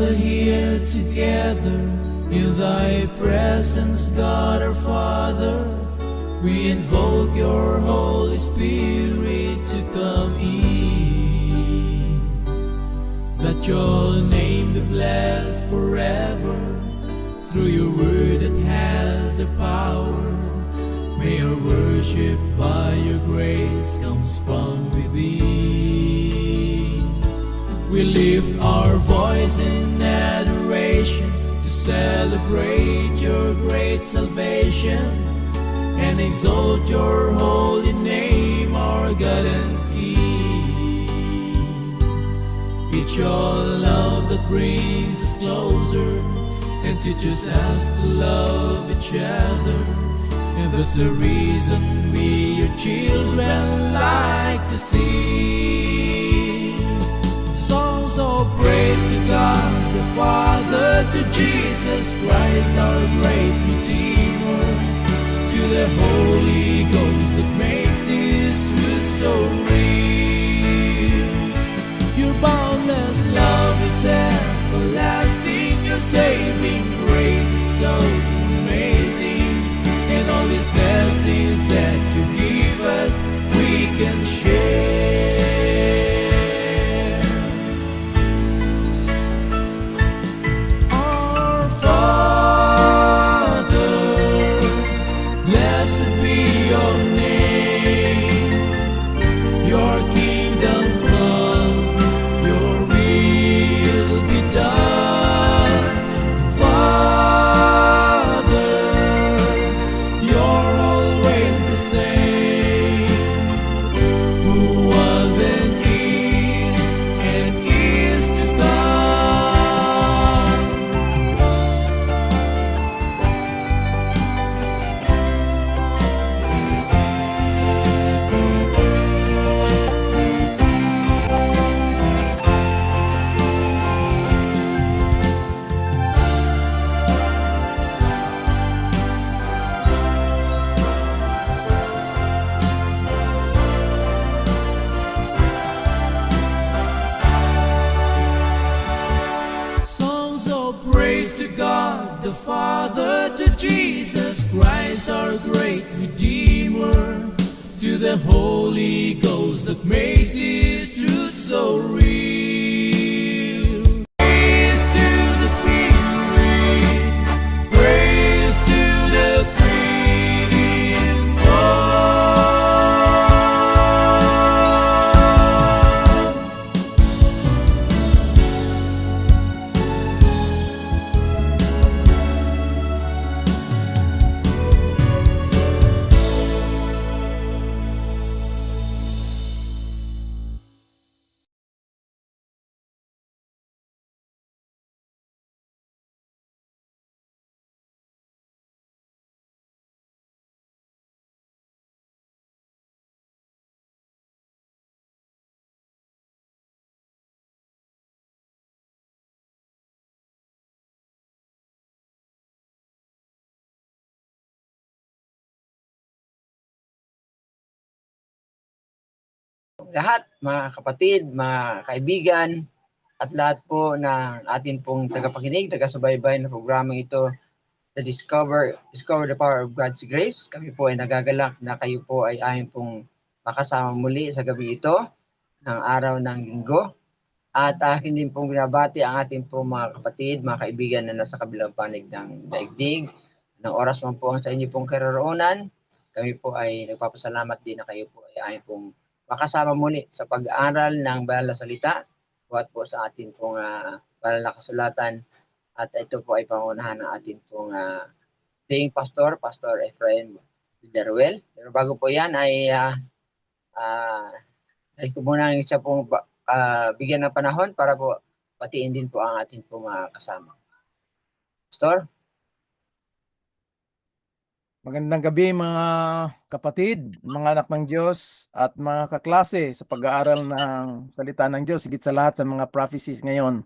gather here together in thy presence, God our Father. We invoke your Holy Spirit to come in, that your name be blessed forever through your word that has the power. May our worship by your grace comes from within. We lift our voice in adoration to celebrate your great salvation and exalt your holy name, our God and King. It's your love that brings us closer and teaches us to love each other. And that's the reason we, your children, like to sing songs of praise to God the Father, to Jesus Christ our great Redeemer, to the Holy Ghost that makes this truth so real. Your boundless love is everlasting, your saving grace is so amazing, and all these blessings that you give us we can share. Our Father, blessed be your name. Your kingdom come, your will be done. Father, you're always the same, who was and is to come. Songs of praise to God the Father, to Jesus Christ our great Redeemer, to the Holy Ghost that makes this truth so real. Praise to the Spirit, praise to the Three in One. Lahat, mga kapatid, mga kaibigan, at lahat po ng atin pong tagapakinig, taga-subaybay na programang ito, the Discover the Power of God's Grace. Kami po ay nagagalak na kayo po ay ayon pong makasama muli sa gabi ito ng araw ng linggo. At akin din pong binabati ang ating pong mga kapatid, mga kaibigan na nasa kabilang panig ng daigdig. Ng oras man po ang sa inyo pong karoroonan, kami po ay nagpapasalamat din na kayo po ay ayon pong makasama muli sa pag-aaral ng banal na salita, buhat po sa ating pong banal na kasulatan. At ito po ay pangunahan ng ating pong dating pastor, Pastor Efrain Villarruel. Pero bago po yan ay ay ko muna ang isa pong bigyan ng panahon para po patiin din po ang ating pong kasama. Pastor? Magandang gabi mga kapatid, mga anak ng Diyos at mga kaklase sa pag-aaral ng salita ng Diyos. Higit sa lahat sa mga prophecies ngayon,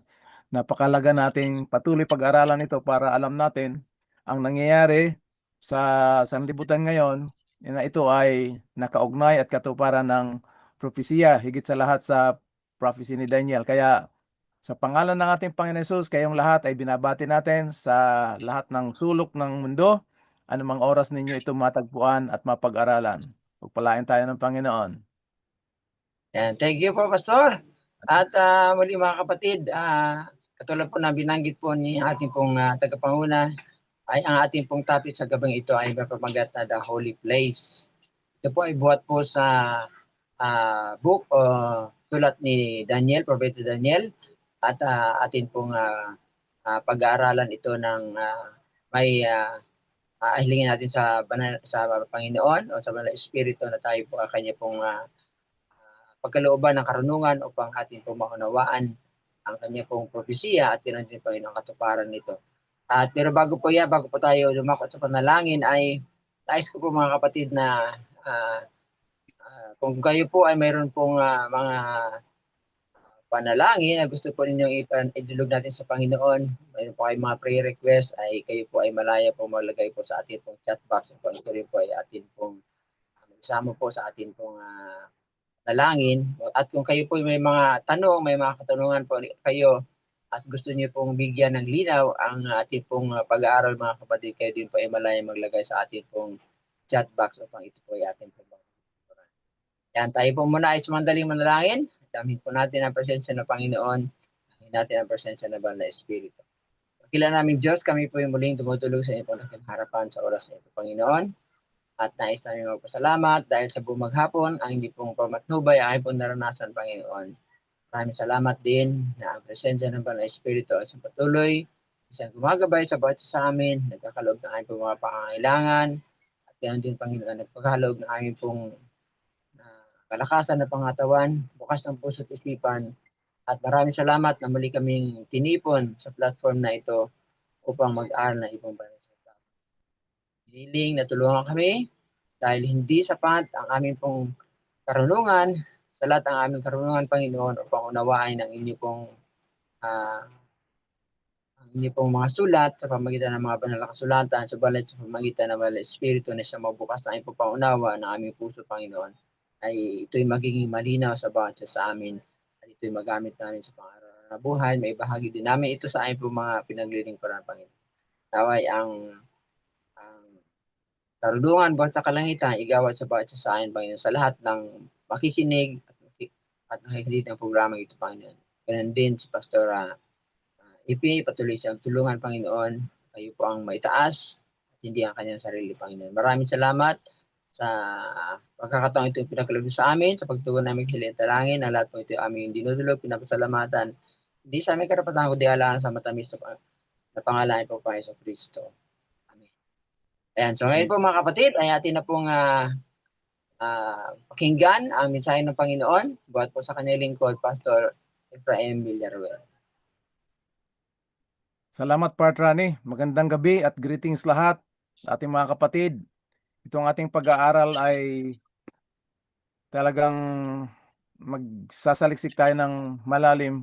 napakalaga nating patuloy pag-aralan ito para alam natin ang nangyayari sa sanlibutan ngayon na ito ay nakaugnay at katuparan ng propesya, higit sa lahat sa prophecy ni Daniel. Kaya Sa pangalan ng ating Panginoon Hesus, kayong lahat ay binabati natin sa lahat ng sulok ng mundo, anumang oras ninyo ito matagpuan at mapag-aralan. Pagpalain tayo ng Panginoon. Yan. Thank you po, Pastor. At muli mga kapatid, katulad po na binanggit po ni ating pong tagapanguna, ay ang ating pong topic sa gabing ito ay mapamagat na The Holy Place. Ito po ay buhat po sa book o sulat ni Daniel, Propeta Daniel, at atin pong pag-aaralan ito ng may ahilingin natin sa Panginoon o sa Banal na Espiritu na tayo po kanya pong pagkalooban ng karunungan upang atin pong maunawaan ang kanya pong propesiya at tinan din po ang katuparan nito. Pero bago po tayo lumakot sa panalangin ay nais ko po mga kapatid na kung kayo po ay mayroon pong mga panalangin na gusto po ninyong idulog natin sa Panginoon, mayroon po ay mga prayer request, ay kayo po ay malaya po maglagay po sa ating pong chat box. Ito rin po ay atin pong isama po sa ating pong nalangin. At kung kayo po may mga tanong, may mga katanungan po kayo at gusto niyo pong bigyan ng linaw ang ating pong pag-aaral mga kapatid, kayo din po ay malaya maglagay sa ating pong chat box upang ito po ay ating pong yan, tayo po muna ay sumandaling manalangin. Damin po natin ang presensya ng Panginoon. Damin natin ang presensya ng Banal na Espiritu. Pakila namin Diyos, kami po yung muling tumutulog sa inyong pong harapan sa oras na ito, Panginoon. At nais namin magpasalamat dahil sa buong maghapon, ang hindi pong pamatnubay ay pong naranasan, Panginoon. Maraming salamat din na ang presensya ng Banal na Espiritu ay patuloy, isang gumagabay sa bawat sa amin, nagkakaloob ng aming mga pangangailangan, at yan din, Panginoon, nagpagkaloob ng aming pong kalakasan ng pangatawan, bukas ng puso at isipan, at maraming salamat na muli kaming tinipon sa platform na ito upang mag-aral ng ibang banal. Hiniling na tulungan kami dahil hindi sapat ang aming pong karunungan, sa lahat ng aming karunungan, Panginoon, upang unawain ang inyo pong mga sulat sa pamagitan ng mga banal na kasulatan, subalit sa pamagitan ng Banal na Espiritu na siya magbukas ng aming paunawa ng aming puso, Panginoon, ay ito'y magiging malinaw sa bawat isa sa amin at ito'y magamit namin sa pang-araw na buhay. May bahagi din namin ito sa aming mga pinaglilingkuran, Panginoon. Naway ang karunungan buhat sa kalangitan, igawad sa bawat isa sa amin, Panginoon, sa lahat ng makikinig at nakikinig ng programa ito, Panginoon. Ganun din si Pastor Ipi, patuloy siyang tulungan, Panginoon. Kayo po ang maitaas at hindi ang kanyang sarili, Panginoon. Maraming salamat sa pagkakataong ito pinagkaloob sa amin, sa pagtugon namin hiling talangin, na lahat po ito aming dinudulog, pinapasalamatan. Hindi sa aming karapatan, kundi alaan sa matamis na pangalan po pa sa Kristo. Amen. Ayan, so ngayon po mga kapatid, ay atin na pong pakinggan ang mensahe ng Panginoon buhat po sa kanyang lingkod, Pastor Efraim Villaruel. Salamat, Part Rani. Magandang gabi at greetings lahat ating mga kapatid. Itong ating pag-aaral ay talagang magsasaliksik tayo ng malalim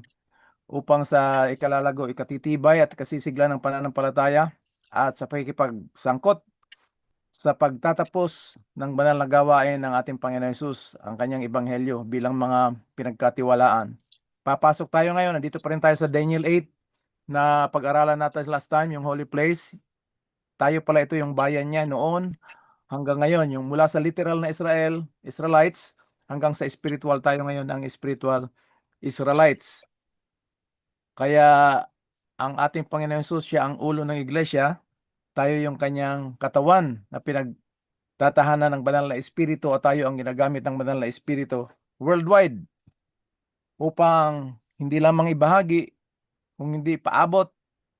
upang sa ikalalago, ikatitibay at ikasisigla ng pananampalataya at sa pakikipagsangkot sa pagtatapos ng banal na gawain ng ating Panginoon Hesus, ang kanyang ebanghelyo bilang mga pinagkatiwalaan. Papasok tayo ngayon, nandito pa rin tayo sa Daniel 8 na pag-aralan natin last time, yung Holy Place. Tayo pala ito yung bayan niya noon hanggang ngayon, yung mula sa literal na Israelites, hanggang sa spiritual tayo ngayon, ang spiritual Israelites. Kaya ang ating Panginoon Jesus, siya ang ulo ng iglesia, tayo yung kanyang katawan na pinagtatahanan ng banal na espiritu, o tayo ang ginagamit ng banal na espiritu worldwide upang hindi lamang ibahagi, kung hindi paabot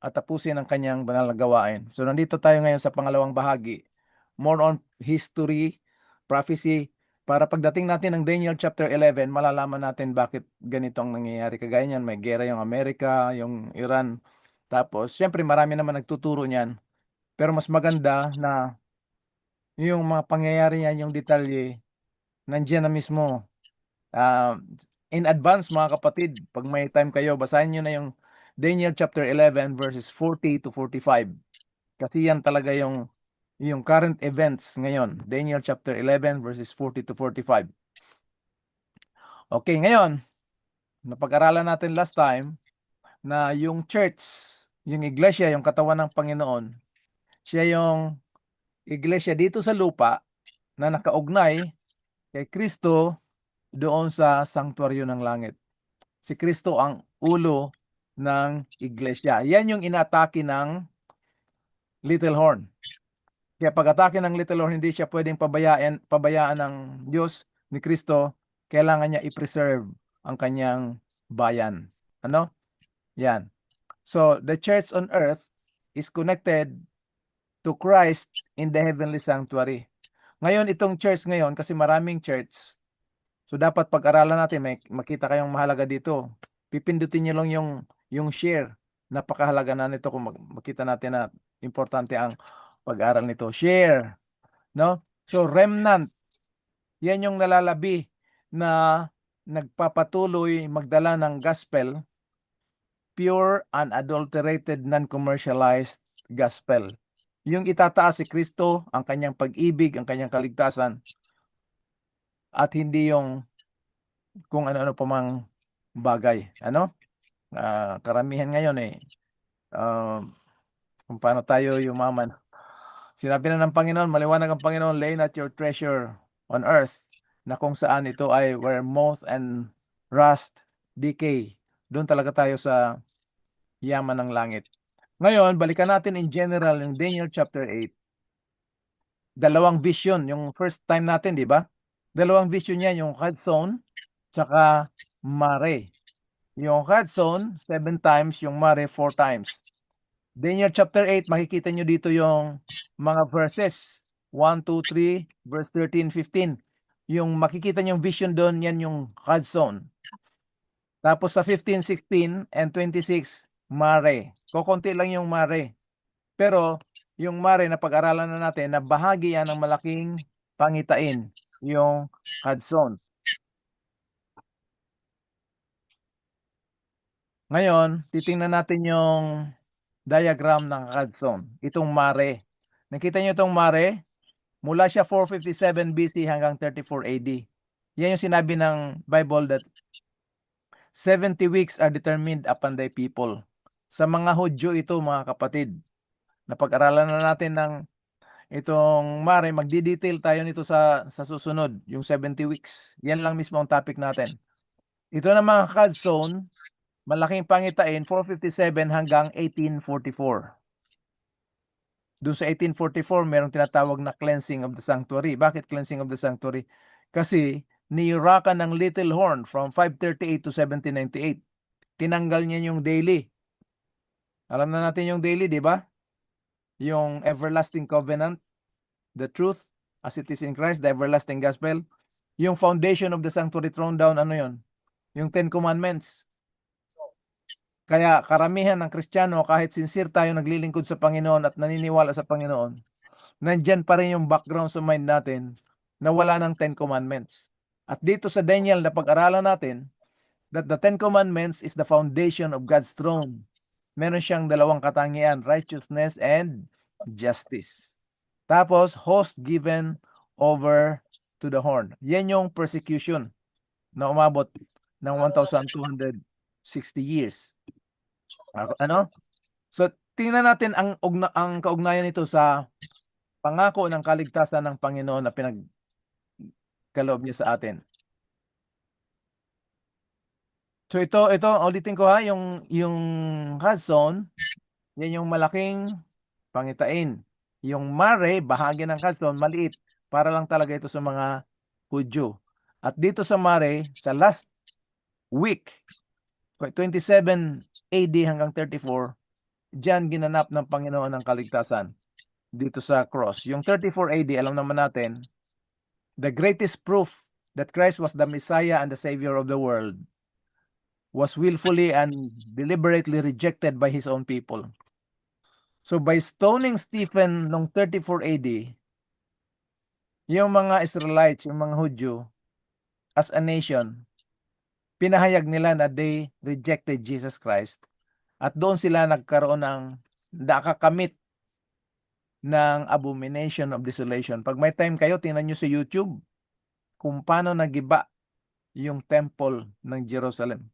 at tapusin ang kanyang banal na gawain. So nandito tayo ngayon sa pangalawang bahagi, more on history, prophecy, para pagdating natin ng Daniel chapter 11, malalaman natin bakit ganito ang nangyayari. Kagaya niyan, may gera yung Amerika, yung Iran. Tapos, syempre marami naman nagtuturo niyan. Pero mas maganda na yung mga pangyayari niyan, yung detalye, nandiyan na mismo. In advance mga kapatid, pag may time kayo, basahin nyo na yung Daniel chapter 11 verses 40 to 45. Kasi yan talaga yung current events ngayon. Daniel chapter 11 verses 40 to 45. Okay, ngayon, napag-aralan natin last time na yung church, yung iglesia, yung katawan ng Panginoon, siya yung iglesia dito sa lupa na nakaugnay kay Kristo doon sa sanktuaryo ng langit. Si Kristo ang ulo ng iglesia. Yan yung inatake ng little horn. Kaya pag-atake ng little horn, hindi siya pwedeng pabayaan ng Diyos ni Kristo. Kailangan niya i-preserve ang kanyang bayan. Ano? Yan. So, the church on earth is connected to Christ in the heavenly sanctuary. Ngayon, itong church ngayon, kasi maraming church, so dapat pag-aralan natin, may makita kayong mahalaga dito. Pipindutin niyo lang yung share. Napakahalaga na nito kung makita natin na importante ang pag-aral nito. Share. No? So, remnant. Yan yung nalalabi na nagpapatuloy magdala ng gospel, pure, unadulterated, non-commercialized gospel. Yung itataas si Kristo, ang kanyang pag-ibig, ang kanyang kaligtasan, at hindi yung kung ano-ano pa mang bagay. Ano? Karamihan ngayon kung paano tayo yumaman. Sinabi na ng Panginoon, maliwanag ang Panginoon, lay not your treasure on earth, na kung saan ito ay where moth and rust decay. Doon talaga tayo sa yaman ng langit. Ngayon, balikan natin in general yung Daniel chapter 8. Dalawang vision, yung first time natin, di ba? Dalawang vision niya, yung Hudson, tsaka Mare. Yung Hudson, 7 times, yung Mare, 4 times. Daniel chapter 8, makikita nyo dito yung mga verses. 1, 2, 3, verse 13, 15. Yung makikita nyo yung vision doon, yan yung Hudson. Tapos sa 15, 16, and 26, Mare. Kukunti lang yung Mare. Pero yung Mare na pag-aralan na natin, na bahagi yan ng malaking pangitain, yung Hudson. Ngayon, titingnan natin yung diagram ng Hudson. Itong Mare. Nakita nyo itong Mare? Mula siya 457 BC hanggang 34 AD. Yan yung sinabi ng Bible that 70 weeks are determined upon thy people. Sa mga Hudyo ito, mga kapatid. Napag-aralan na natin ng itong Mare, magdi-detail tayo nito sa susunod, yung 70 weeks. Yan lang mismo ang topic natin. Ito na mga Hudson, malaking pangitain, 457 hanggang 1844. Doon sa 1844, merong tinatawag na cleansing of the sanctuary. Bakit cleansing of the sanctuary? Kasi niyurakan ng little horn from 538 to 1798. Tinanggal niya yung daily. Alam na natin yung daily, di ba? Yung everlasting covenant, the truth as it is in Christ, the everlasting gospel. Yung foundation of the sanctuary thrown down, ano yun? Yung 10 commandments. Kaya karamihan ng Kristiyano, kahit sincere tayo naglilingkod sa Panginoon at naniniwala sa Panginoon, nandyan pa rin yung background sa mind natin na wala ng 10 commandments. At dito sa Daniel na pag-aralan natin, that the 10 commandments is the foundation of God's throne. Meron siyang dalawang katangian, righteousness and justice. Tapos, host given over to the horn. Yan yung persecution na umabot ng 1,260 years. Ano? So, tingnan natin ang kaugnayan nito sa pangako ng kaligtasan ng Panginoon na pinagkaloob niya sa atin. So ito ulitin ko ha, yung Hudson, yan yung malaking pangitain. Yung Mare, bahagi ng Hudson, maliit, para lang talaga ito sa mga Hudyo. At dito sa Mare, sa last week, 27 AD hanggang 34, diyan ginanap ng Panginoon ang kaligtasan dito sa cross. Yung 34 AD, alam naman natin, the greatest proof that Christ was the Messiah and the Savior of the world was willfully and deliberately rejected by his own people. So by stoning Stephen noong 34 AD, yung mga Israelites, yung mga Hudyo, as a nation, pinahayag nila na they rejected Jesus Christ. At doon sila nagkaroon ng nakakamit ng abomination of desolation. Pag may time kayo, tingnan nyo sa YouTube kung paano nagiba yung temple ng Jerusalem.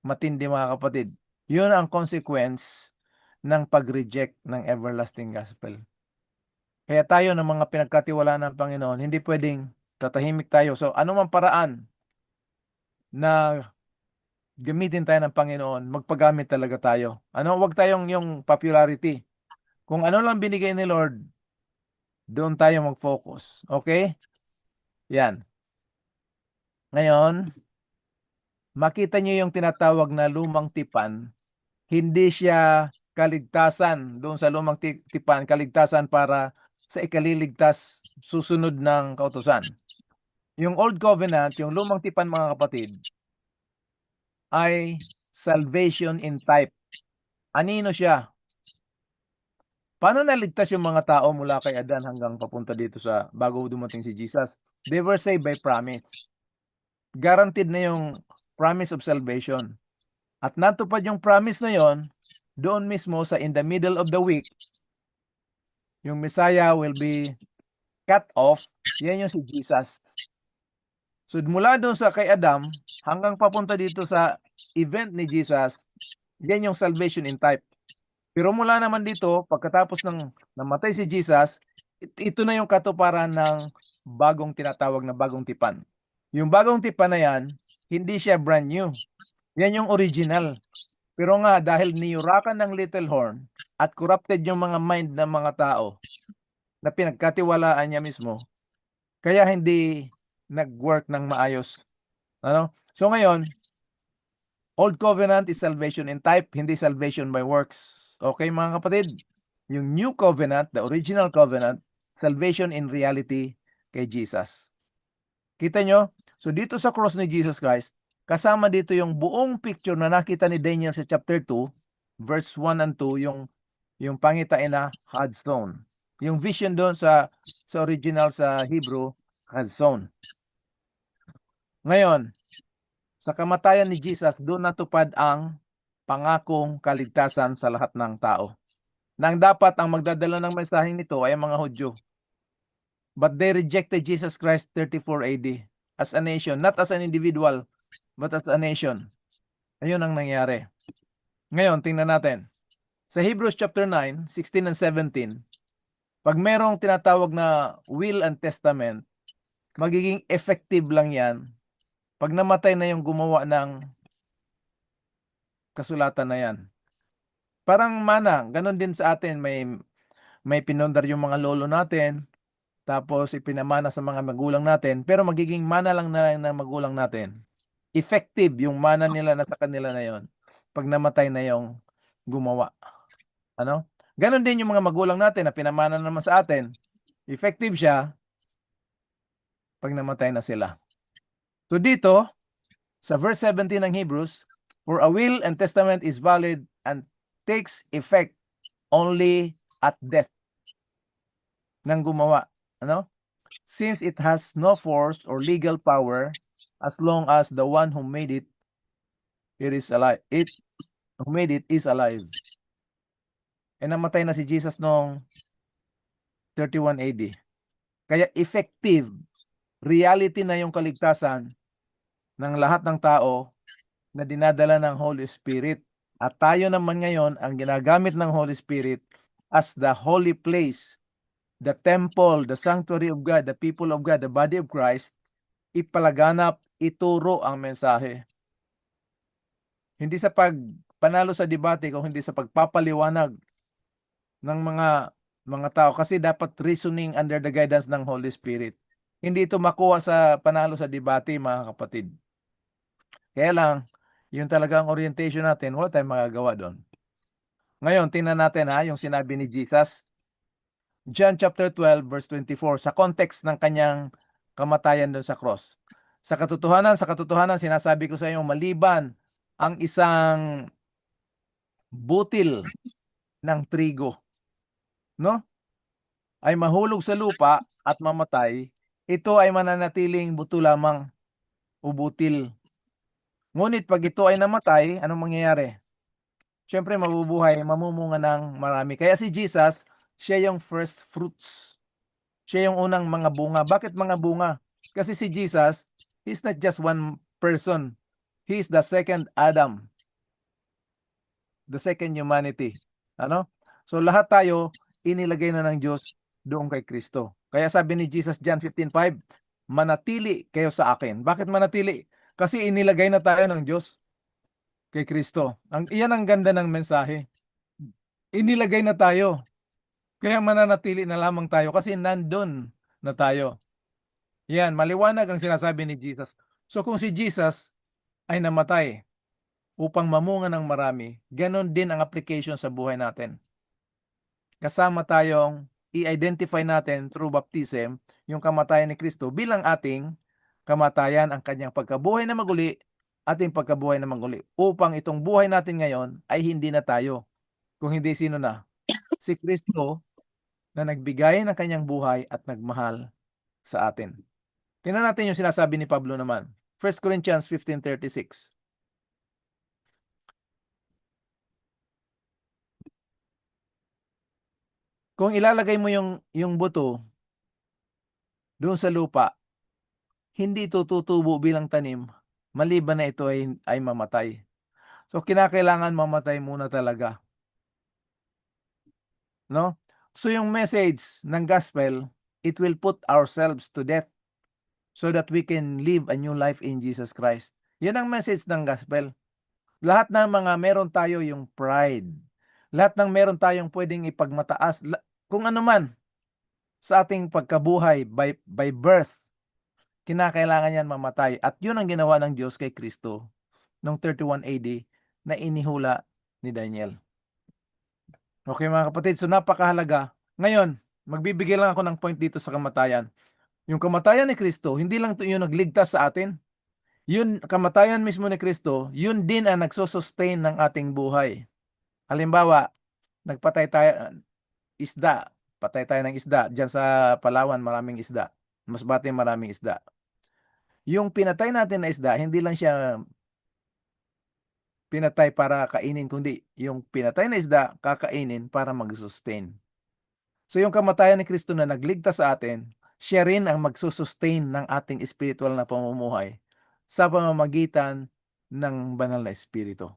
Matindi mga kapatid. Yun ang consequence ng pag-reject ng everlasting gospel. Kaya tayo ng mga pinagkatiwalaan ng Panginoon, hindi pwedeng tatahimik tayo. So, anumang paraan na gamitin tayo ng Panginoon, magpagamit talaga tayo. Huwag tayong yung popularity. Kung ano lang binigay ni Lord, doon tayo mag-focus. Okay? Yan. Ngayon, makita niyo yung tinatawag na lumang tipan. Hindi siya kaligtasan. Doon sa lumang tipan, kaligtasan para sa ikaliligtas susunod ng kautusan. Yung Old Covenant, yung lumang tipan mga kapatid, ay salvation in type. Anino siya? Paano naligtas yung mga tao mula kay Adan hanggang papunta dito sa bago dumating si Jesus? They were saved by promise. Guaranteed na yung promise of salvation. At natupad yung promise na yon doon mismo sa in the middle of the week, yung Messiah will be cut off. Yan yung si Jesus. So mula doon sa kay Adam hanggang papunta dito sa event ni Jesus, yan yung salvation in type. Pero mula naman dito, pagkatapos ng namatay si Jesus, ito na yung katuparan ng bagong tinatawag na bagong tipan. Yung bagong tipan na yan, hindi siya brand new. Yan yung original. Pero nga, dahil niyurakan ng little horn at corrupted yung mga mind ng mga tao na pinagkatiwalaan niya mismo, kaya hindi nag-work ng maayos. So ngayon, Old Covenant is salvation in type, hindi salvation by works. Okay mga kapatid? Yung New Covenant, the original covenant, salvation in reality kay Jesus. Kita nyo? So dito sa cross ni Jesus Christ, kasama dito yung buong picture na nakita ni Daniel sa chapter 2, verse 1 and 2, yung pangitain na Hadzon. Yung vision doon sa original sa Hebrew, Hadzon. Ngayon, sa kamatayan ni Jesus, doon natupad ang pangakong kaligtasan sa lahat ng tao. Nang dapat ang magdadala ng mensaheng nito ay ang mga Hudyo. But they rejected Jesus Christ 34 AD as a nation, not as an individual, but as a nation. Ayun ang nangyari. Ngayon, tingnan natin. Sa Hebrews chapter 9, 16 and 17, pag merong tinatawag na will and testament, magiging effective lang yan pag namatay na yung gumawa ng kasulatan na yan. Parang mana, ganun din sa atin, may pinondar yung mga lolo natin, tapos ipinamana sa mga magulang natin, pero magiging mana lang na ng magulang natin. Effective yung mana nila na sa kanila na yon pag namatay na yung gumawa. Ganon din yung mga magulang natin na pinamana naman sa atin. Effective siya pag namatay na sila. So dito, sa verse 17 ng Hebrews, for a will and testament is valid and takes effect only at death ng gumawa. Since it has no force or legal power as long as the one who made it is alive. Who made it is alive. Namatay na si Jesus noong 31 AD. Kaya effective, reality na yung kaligtasan ng lahat ng tao na dinadala ng Holy Spirit. At tayo naman ngayon ang ginagamit ng Holy Spirit as the holy place, the temple, the sanctuary of God, the people of God, the body of Christ, ipalaganap, ituro ang mensahe. Hindi sa pagpanalo sa debate, kung hindi sa pagpapaliwanag ng mga tao, kasi dapat reasoning under the guidance ng Holy Spirit. Hindi ito makuha sa panalo sa debate, mga kapatid. Kaya lang, yun talaga ang orientation natin, wala tayong magagawa doon. Ngayon, tingnan natin yung sinabi ni Jesus. John chapter 12 verse 24, sa context ng kanyang kamatayan doon sa cross. Sa katotohanan, sinasabi ko sa inyo, maliban ang isang butil ng trigo, ay mahulog sa lupa at mamatay, ito ay mananatiling buto lamang o butil. Ngunit pag ito ay namatay, anong mangyayari? Siyempre mabubuhay, mamumunga ng marami. Kaya si Jesus, siya yung first fruits. Siya yung unang mga bunga. Bakit mga bunga? Kasi si Jesus, he's not just one person. He is the second Adam. the second humanity. Ano? So lahat tayo inilagay na ng Diyos doon kay Kristo. Kaya sabi ni Jesus John 15:5, manatili kayo sa akin. Bakit manatili? Kasi inilagay na tayo ng Diyos kay Kristo. Iyan ang ganda ng mensahe. Inilagay na tayo. Kaya mananatili na lamang tayo kasi nandun na tayo. Yan, maliwanag ang sinasabi ni Jesus. So kung si Jesus ay namatay upang mamunga ng marami, ganon din ang application sa buhay natin. Kasama tayong i-identify natin through baptism yung kamatayan ni Kristo bilang ating kamatayan, ang kanyang pagkabuhay na maguli, ating pagkabuhay na maguli, upang itong buhay natin ngayon ay hindi na tayo. Kung hindi, sino na? Si Kristo na nagbigay ng kanyang buhay at nagmahal sa atin. Tingnan natin yung sinasabi ni Pablo naman. 1 Corinthians 15:36. Kung ilalagay mo yung buto doon sa lupa, hindi ito tutubo bilang tanim, maliban na ito ay mamatay. So kinakailangan mamatay muna talaga. No? So yung message ng gospel, it will put ourselves to death so that we can live a new life in Jesus Christ. Yan ang message ng gospel. Lahat ng mga meron tayo yung pride. Lahat ng meron tayong pwedeng ipagmataas, kung ano man sa ating pagkabuhay by birth, kinakailangan yan mamatay. At yun ang ginawa ng Diyos kay Kristo noong 31 AD na inihula ni Daniel. Okay mga kapatid, so napakahalaga. Ngayon, magbibigay lang ako ng point dito sa kamatayan. Yung kamatayan ni Kristo, hindi lang yung nagligtas sa atin. Yun, kamatayan mismo ni Kristo, yun din ang nagsusustain ng ating buhay. Halimbawa, nagpatay tayo, isda, patay tayo ng isda. Diyan sa Palawan, maraming isda. Masbate, maraming isda. Yung pinatay natin na isda, hindi lang siya pinatay para kainin, kundi yung pinatay na isda, kakainin para mag-sustain. So yung kamatayan ni Kristo na nagligtas sa atin, siya rin ang magsusustain ng ating spiritual na pamumuhay sa pamamagitan ng banal na espiritu.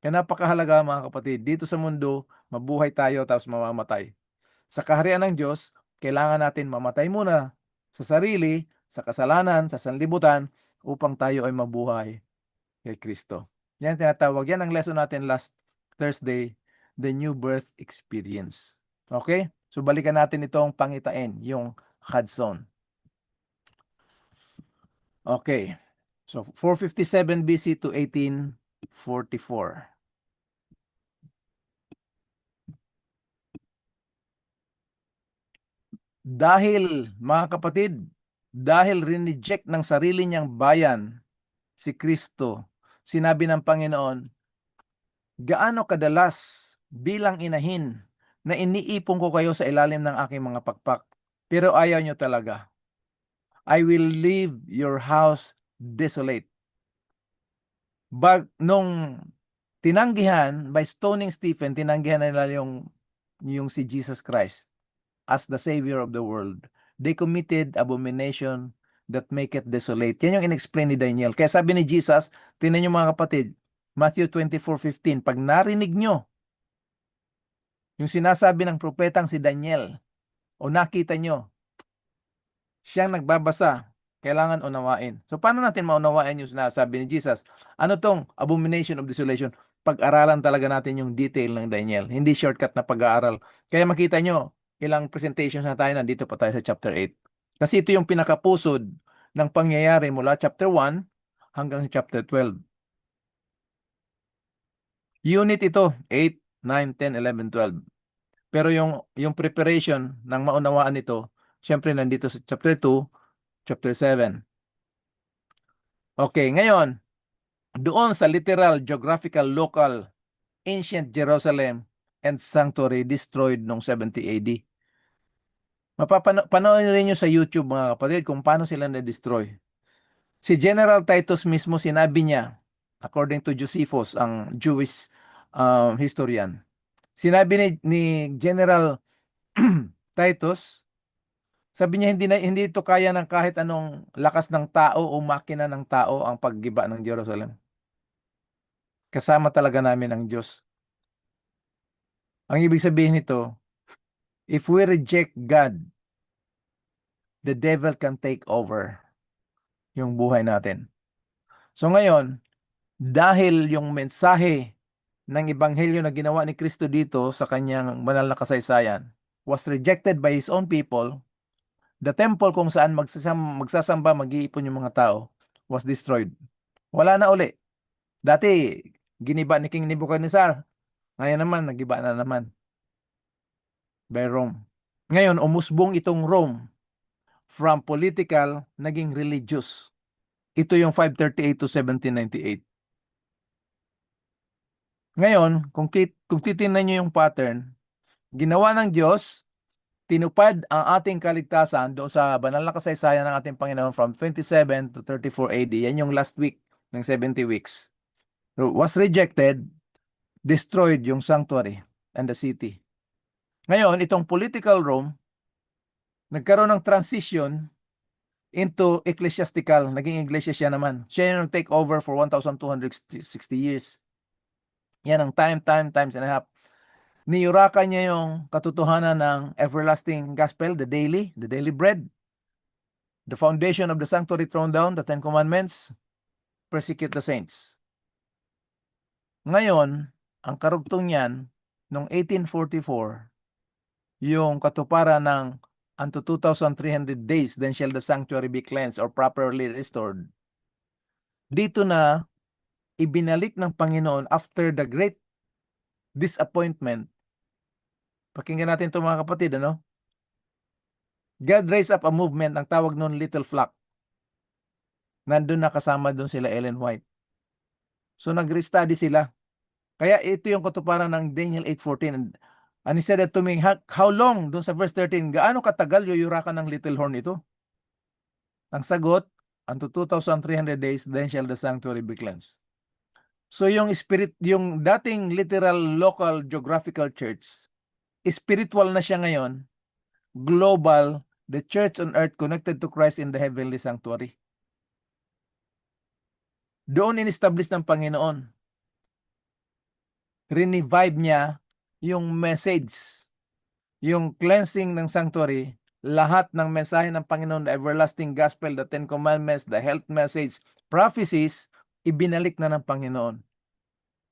Kaya napakahalaga mga kapatid, dito sa mundo, mabuhay tayo tapos mamamatay. Sa kaharian ng Diyos, kailangan natin mamatay muna sa sarili, sa kasalanan, sa sanlibutan, upang tayo ay mabuhay kay Kristo. Yan tinatawag, yan ang lesson natin last Thursday, the new birth experience. Okay? So balikan natin itong pangitain, yung Hudson. Okay. So 457 BC to 1844. Dahil, mga kapatid, dahil rineject ng sarili niyang bayan si Kristo, sinabi ng Panginoon, gaano kadalas bilang inahin na iniipon ko kayo sa ilalim ng aking mga pakpak, pero ayaw nyo talaga. I will leave your house desolate. Nung tinanggihan by stoning Stephen, tinanggihan nila yung si Jesus Christ as the Savior of the world. They committed abomination that make it desolate. Yan yung in-explain ni Daniel. Kaya sabi ni Jesus, tingnan nyo mga kapatid, Matthew 24:15, pag narinig nyo yung sinasabi ng propetang si Daniel, o nakita nyo, siyang nagbabasa, kailangan unawain. So paano natin maunawain yung sinasabi ni Jesus? Ano tong abomination of desolation? Pag-aralan talaga natin yung detail ng Daniel. Hindi shortcut na pag-aaral. Kaya makita nyo, ilang presentations na tayo, nandito pa tayo sa chapter 8. Kasi ito yung pinakapusod ng pangyayari mula chapter 1 hanggang chapter 12. Unit ito, 8, 9, 10, 11, 12. Pero yung preparation ng maunawaan ito, syempre nandito sa chapter 2, chapter 7. Okay, ngayon, doon sa literal, geographical, local, ancient Jerusalem and sanctuary destroyed noong 70 AD. Panoorin nyo sa YouTube mga kapatid kung paano sila na-destroy. Si General Titus mismo sinabi niya, according to Josephus, ang Jewish historian, sinabi ni General Titus, sabi niya hindi ito kaya ng kahit anong lakas ng tao o makina ng tao ang paggiba ng Jerusalem. Kasama talaga namin ang Diyos. Ang ibig sabihin nito, if we reject God, the devil can take over yung buhay natin. So ngayon, dahil yung mensahe ng ebanghelyo na ginawa ni Kristo dito sa kanyang banal na kasaysayan was rejected by his own people, the temple kung saan magsasamba, mag-iipon yung mga tao was destroyed. Wala na uli. Dati, giniba ni King Nebuchadnezzar. Ngayon naman, nagiba na naman by Rome. Ngayon, umusbong itong Rome from political, naging religious. Ito yung 538 to 1798. Ngayon, kung titingnan nyo yung pattern, ginawa ng Diyos, tinupad ang ating kaligtasan doon sa banal na kasaysayan ng ating Panginoon from 27 to 34 AD. Yan yung last week ng 70 weeks. So, was rejected, destroyed yung sanctuary and the city. Ngayon, itong political Rome, nagkaroon ng transition into ecclesiastical. Naging iglesia siya naman. Siya yung take over for 1,260 years. Yan ang times and a half. Niyurakan niya yung katotohanan ng everlasting gospel, the daily bread, the foundation of the sanctuary thrown down, the 10 commandments, persecute the saints. Ngayon, ang karugtong niyan, noong 1844, yung katuparan ng unto 2,300 days, then shall the sanctuary be cleansed or properly restored. Dito na ibinalik ng Panginoon after the great disappointment. Pakinggan natin ito mga kapatid, ano? God raised up a movement, ang tawag noon Little Flock. Nandun na kasama doon sila Ellen White. So nag-restudy sila. Kaya ito yung katuparan ng Daniel 8:14. And he said that to me, how long, doon sa verse 13, gaano katagal yuyurakan ng little horn ito? Ang sagot, unto 2,300 days, then shall the sanctuary be cleansed. So yung dating literal local geographical church, spiritual na siya ngayon, global, the church on earth connected to Christ in the heavenly sanctuary. Doon in-establish ng Panginoon. Revive niya yung message, yung cleansing ng sanctuary, lahat ng mensahe ng Panginoon, the everlasting gospel, the 10 commandments, the health message, prophecies, ibinalik na ng Panginoon.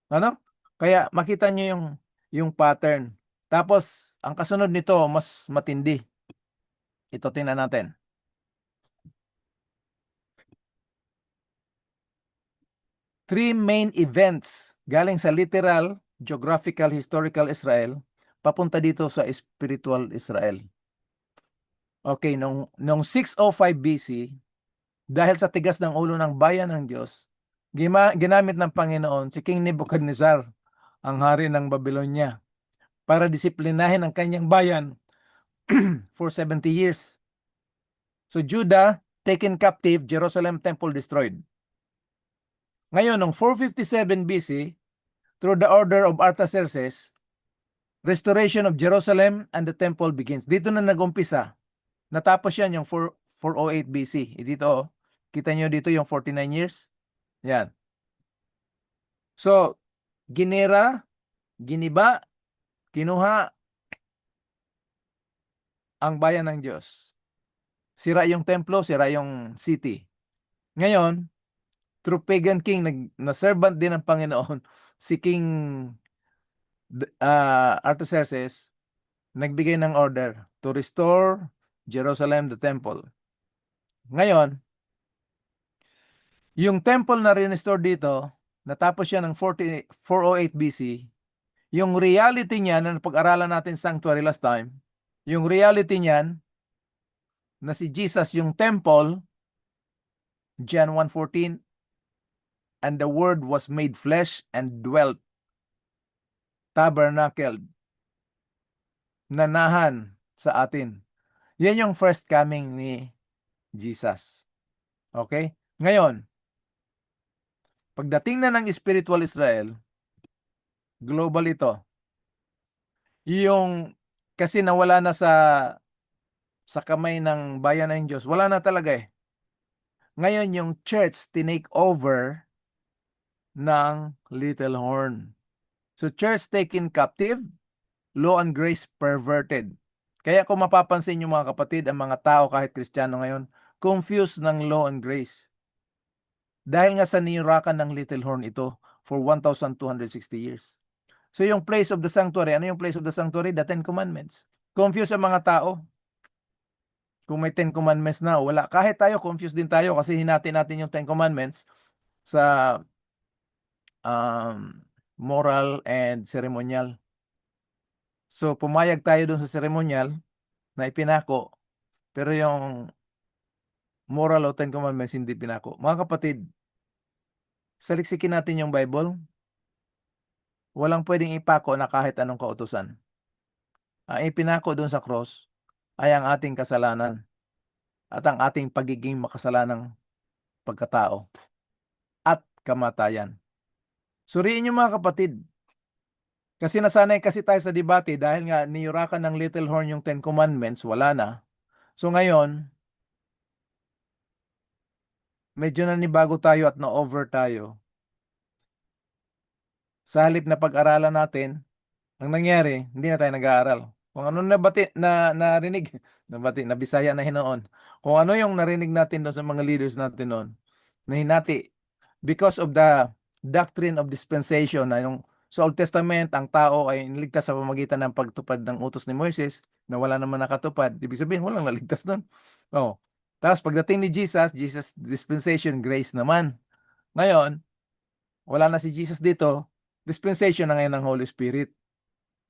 Ano? Kaya makita nyo yung pattern. Tapos, ang kasunod nito, mas matindi. Ito tingnan natin. Three main events galing sa literal, geographical, historical Israel, papunta dito sa spiritual Israel. Okay, nung 605 BC, dahil sa tigas ng ulo ng bayan ng Diyos, ginamit ng Panginoon si King Nebuchadnezzar, ang hari ng Babylonia, para disiplinahin ang kanyang bayan for 70 years. So Judah taken captive, Jerusalem temple destroyed. Ngayon, noong 457 BC, through the order of Artaxerxes, restoration of Jerusalem and the temple begins. Dito na nag-umpisa. Natapos yan yung 408 BC. Dito, kita nyo dito yung 49 years. Yan. So, ginera, giniba, kinuha ang bayan ng Diyos. Sira yung templo, sira yung city. Ngayon, through pagan king, na servant din ng Panginoon, si King Artaxerxes, nagbigay ng order to restore Jerusalem, the temple. Ngayon, yung temple na rinestore dito, natapos siya ng 408 BC, yung reality niya, na napag-aralan natin sanctuary last time, yung reality niyan, na si Jesus, yung temple, John 1:14, and the word was made flesh and dwelt, tabernacled, nanahan sa atin. Yan yung first coming ni Jesus. Okay? Ngayon, pagdating na ng spiritual Israel, global ito. Yung, kasi nawala na sa kamay ng bayan ng Diyos, wala na talaga eh. Ngayon, yung church tinake over ng little horn. So, church taken captive, law and grace perverted. Kaya kung mapapansin nyo mga kapatid, ang mga tao kahit Kristiyano ngayon, confused ng law and grace. Dahil nga sa niyurakan ng little horn ito for 1,260 years. So yung place of the sanctuary, ano yung place of the sanctuary? The Ten Commandments. Confused ang mga tao. Kung may Ten Commandments na o wala. Kahit tayo, confused din tayo kasi hinati natin yung Ten Commandments sa moral and ceremonial. So pumayag tayo dun sa ceremonial na ipinako, pero yung moral o Ten Commandments hindi pinako. Mga kapatid, saliksikin natin yung Bible. Walang pwedeng ipako na kahit anong kautusan. Ang ipinako doon sa cross ay ang ating kasalanan at ang ating pagiging makasalanang pagkatao at kamatayan. Suriin niyo mga kapatid, kasi nasanay kasi tayo sa debate dahil nga niyurakan ng little horn yung Ten Commandments, wala na. So ngayon, medyo nanibago tayo at na-over tayo. Sa halip na pag-aralan natin, ang nangyari, hindi na tayo nag-aaral. Kung ano narinig, na Bisaya na hinoon. Kung ano yung narinig natin doon sa mga leaders natin noon, na hinati, because of the doctrine of dispensation, na yung sa Old Testament, ang tao ay niligtas sa pamamagitan ng pagtupad ng utos ni Moises, na wala naman nakatupad. Ibig sabihin, walang naligtas doon. Oh. Tapos pagdating ni Jesus dispensation, grace naman. Ngayon, wala na si Jesus dito, dispensation na ngayon ng Holy Spirit.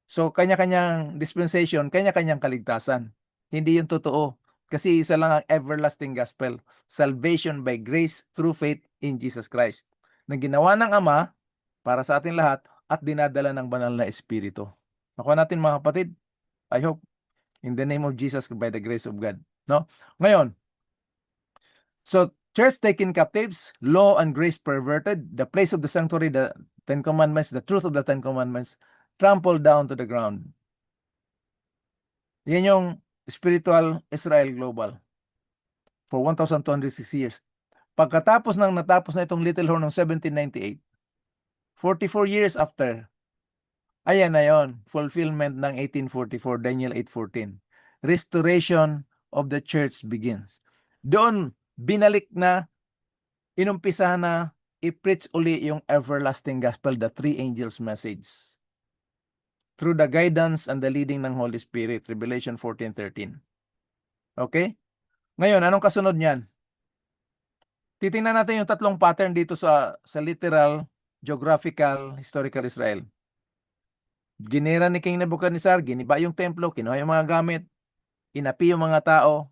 So, kanya-kanyang dispensation, kanya-kanyang kaligtasan. Hindi yung totoo. Kasi isa lang ang everlasting gospel. Salvation by grace through faith in Jesus Christ. Na ginawa ng Ama para sa atin lahat at dinadala ng banal na Espiritu. Nakuha natin mga kapatid. I hope in the name of Jesus by the grace of God. No? Ngayon, so church taken captives, law and grace perverted, the place of the sanctuary, the Ten Commandments, the truth of the Ten Commandments, trampled down to the ground. Yan yung spiritual Israel global for 1,260 years. Pagkatapos natapos na itong Little Horn ng 1798, 44 years after, ayan na yon, fulfillment ng 1844, Daniel 8:14. Restoration of the church begins. Doon, binalik na, inumpisa na, i-preach uli yung everlasting gospel, the three angels message. Through the guidance and the leading ng Holy Spirit, Revelation 14:13. Okay? Ngayon, anong kasunod niyan? Titingnan natin yung tatlong pattern dito sa literal, geographical, historical Israel. Ginira ni King Nebuchadnezzar, giniba yung templo, kinuha yung mga gamit, inapi yung mga tao,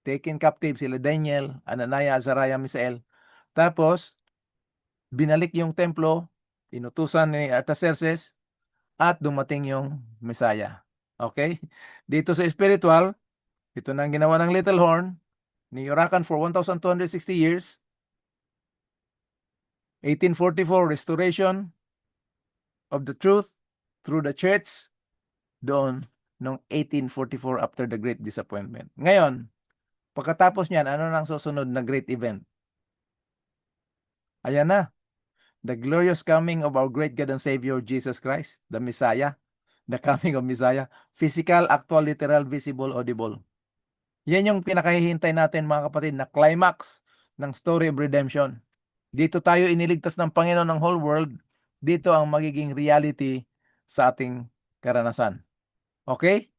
taken captive sila Daniel, Ananiah, Azariah, Misael. Tapos, binalik yung templo, inutusan ni Artaxerxes, at dumating yung Messiah. Okay? Dito sa spiritual, ito na ang ginawa ng Little Horn, niyurakan for 1,260 years. 1844, restoration of the truth through the church. Doon, noong 1844 after the Great Disappointment. Ngayon, pagkatapos niyan, ano nang susunod na great event? Ayan na. The glorious coming of our great God and Savior, Jesus Christ, the Messiah, the coming of Messiah, physical, actual, literal, visible, audible. Yan yung pinakahihintay natin mga kapatid na climax ng story of redemption. Dito tayo iniligtas ng Panginoon ng whole world. Dito ang magiging reality sa ating karanasan. Okay?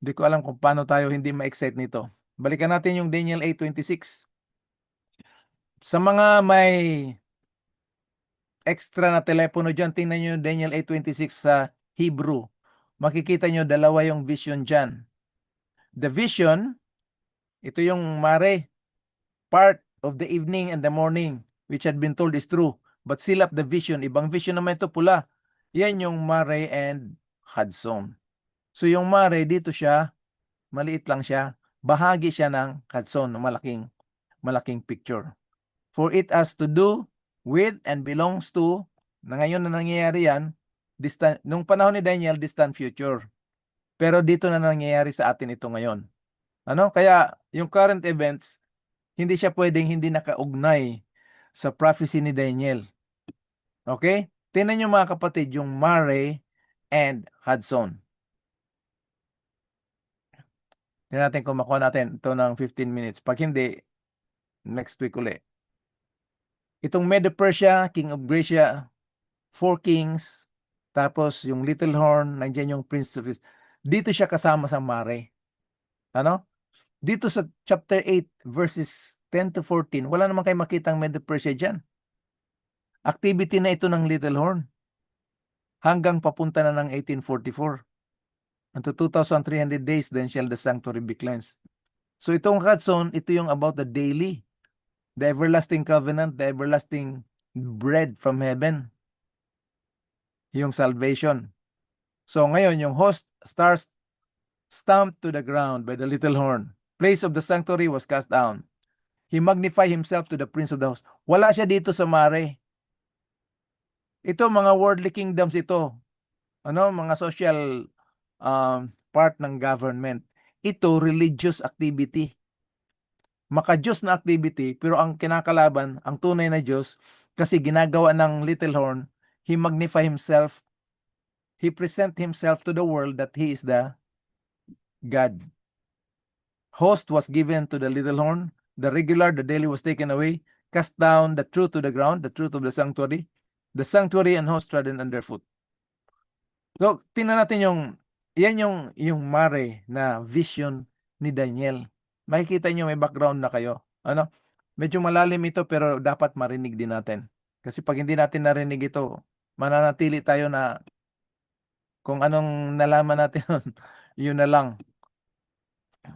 Hindi ko alam kung paano tayo hindi ma-excite nito. Balikan natin yung Daniel 8:26. Sa mga may extra na telepono dyan, tingnan nyo yung Daniel 8:26 sa Hebrew. Makikita nyo dalawa yung vision dyan. The vision, ito yung mare, part of the evening and the morning, which had been told is true. But seal up the vision, ibang vision naman ito pula. Yan yung Mare and Hudson. So yung Mare, dito siya, maliit lang siya. Bahagi siya ng Hudson, malaking picture. For it has to do with and belongs to, na ngayon na nangyayari yan, nung panahon ni Daniel, distant future. Pero dito na nangyayari sa atin ito ngayon. Ano? Kaya yung current events, hindi siya pwedeng hindi nakaugnay sa prophecy ni Daniel. Okay? Tingnan nyo mga kapatid, yung Mare and Hudson. Tingnan natin kung makuha natin ito ng 15 minutes. Pag hindi, next week uli. Itong Medo-Persia, King of Gracia, 4 kings, tapos yung Little Horn, nandiyan yung Prince of Peace. Dito siya kasama sa Mare. Ano? Dito sa chapter 8, verses 10 to 14, wala naman kayo makitang Medo-Persia dyan. Activity na ito ng Little Horn. Hanggang papunta na ng 1844. Unto 2,300 days, then shall the sanctuary be cleansed. So itong Hudson, ito yung about the daily, the everlasting covenant, the everlasting bread from heaven. Yung salvation. So ngayon, yung host stars stamped to the ground by the little horn. Place of the sanctuary was cast down. He magnified himself to the prince of the host. Wala siya dito sa Mare. Ito, mga worldly kingdoms ito. Ano, mga social part ng government. Ito, religious activity. Maka-Diyos na activity, pero ang kinakalaban, ang tunay na Diyos, kasi ginagawa ng little horn, he magnify himself, he present himself to the world that he is the God. Host was given to the little horn, the regular, the daily was taken away, cast down the truth to the ground, the truth of the sanctuary and host trodden underfoot. So, tingnan natin yan yung Mare na vision ni Daniel. Makikita nyo may background na kayo. Ano? Medyo malalim ito pero dapat marinig din natin. Kasi pag hindi natin narinig ito, mananatili tayo na kung anong nalaman natin, yun na lang.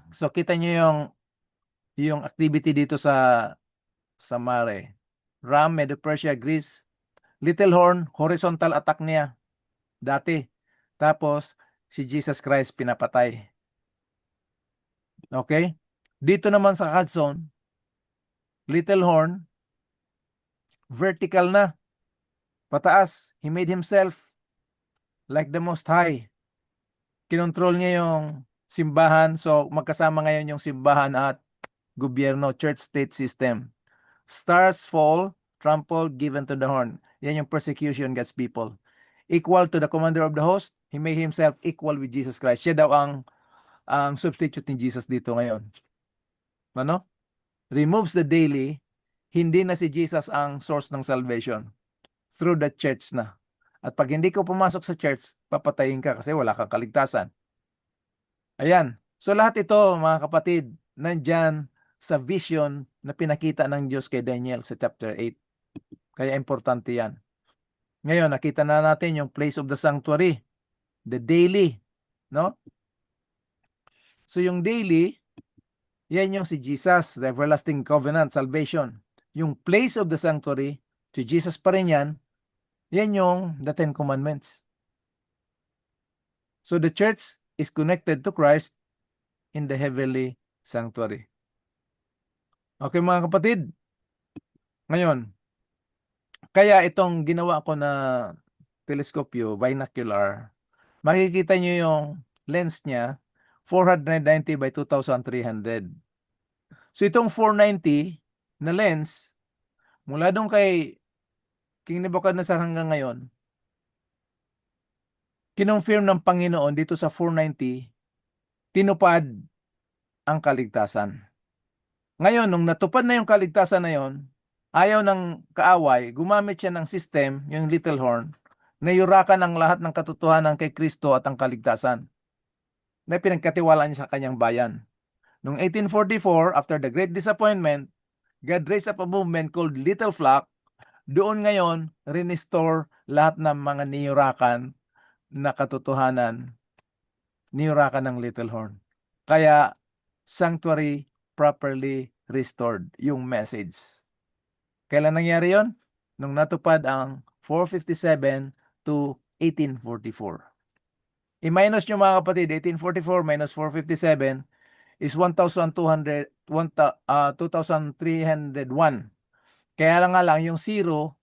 So kita nyo yung activity dito sa Mare. Ram, Medo-Persia, Greece. Little Horn, horizontal attack niya. Dati. Tapos, si Jesus Christ pinapatay. Okay? Dito naman sa Hudson, Little Horn, vertical na. Pataas. He made himself like the Most High. Kinontrol niya yung simbahan. So, magkasama ngayon yung simbahan at gobyerno, church-state system. Stars fall, trampled, given to the horn. Yan yung persecution God's people. Equal to the commander of the host, he made himself equal with Jesus Christ. Siya daw ang substitute ni Jesus dito ngayon. Ano? Removes the daily, hindi na si Jesus ang source ng salvation. Through the church na. At pag hindi ka pumasok sa church, papatayin ka kasi wala kang kaligtasan. Ayan. So lahat ito, mga kapatid, nandyan sa vision na pinakita ng Diyos kay Daniel sa chapter 8. Kaya importante yan. Ngayon, nakita na natin yung place of the sanctuary, the daily, no? So yung daily, yan yung si Jesus, the everlasting covenant, salvation. Yung place of the sanctuary, si Jesus pa rin yan yung the Ten Commandments. So the church is connected to Christ in the heavenly sanctuary. Okay mga kapatid, ngayon, kaya itong ginawa ko na teleskopyo, binocular, makikita nyo yung lens niya, 490 by 2,300. So itong 490 na lens, mula doon kay King Nebuchadnezzar hanggang ngayon, kinonfirm ng Panginoon dito sa 490, tinupad ang kaligtasan. Ngayon, nung natupad na yung kaligtasan na yon, ayaw ng kaaway, gumamit siya ng system, yung little horn, na yurakan ang lahat ng katotohanan kay Kristo at ang kaligtasan na pinagkatiwalaan niya sa kanyang bayan. Noong 1844, after the Great Disappointment, God raised up a movement called Little Flock. Doon ngayon, restore lahat ng mga niyurakan na katotohanan, niyurakan ng little horn. Kaya, sanctuary properly restored, yung message. Kailan nangyari yon? Nung natupad ang 457 to 1844. I-minus nyo mga kapatid, 1844 minus 457 is 1,200, 2,301. Kaya lang nga lang, yung zero,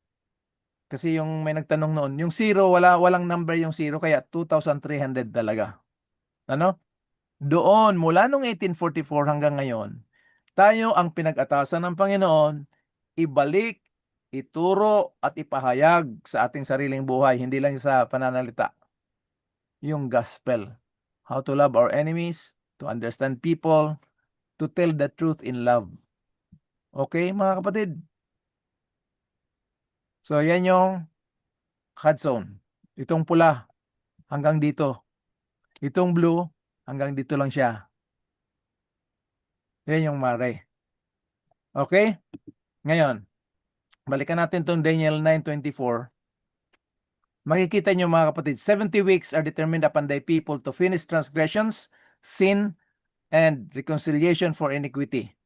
kasi yung may nagtanong noon, yung zero, walang number yung zero, kaya 2,300 talaga. Ano? Doon, mula nung 1844 hanggang ngayon, tayo ang pinag-atasan ng Panginoon, ibalik, ituro, at ipahayag sa ating sariling buhay, hindi lang sa pananalita. yung gospel. How to love our enemies, to understand people, to tell the truth in love. Okay, mga kapatid? So, yan yung hot zone. Itong pula, hanggang dito. Itong blue, hanggang dito lang siya. Yan yung mare. Okay? Ngayon, balikan natin itong Daniel 9:24. Makikita nyo mga kapatid, 70 weeks are determined upon thy people to finish transgressions, sin, and reconciliation for iniquity.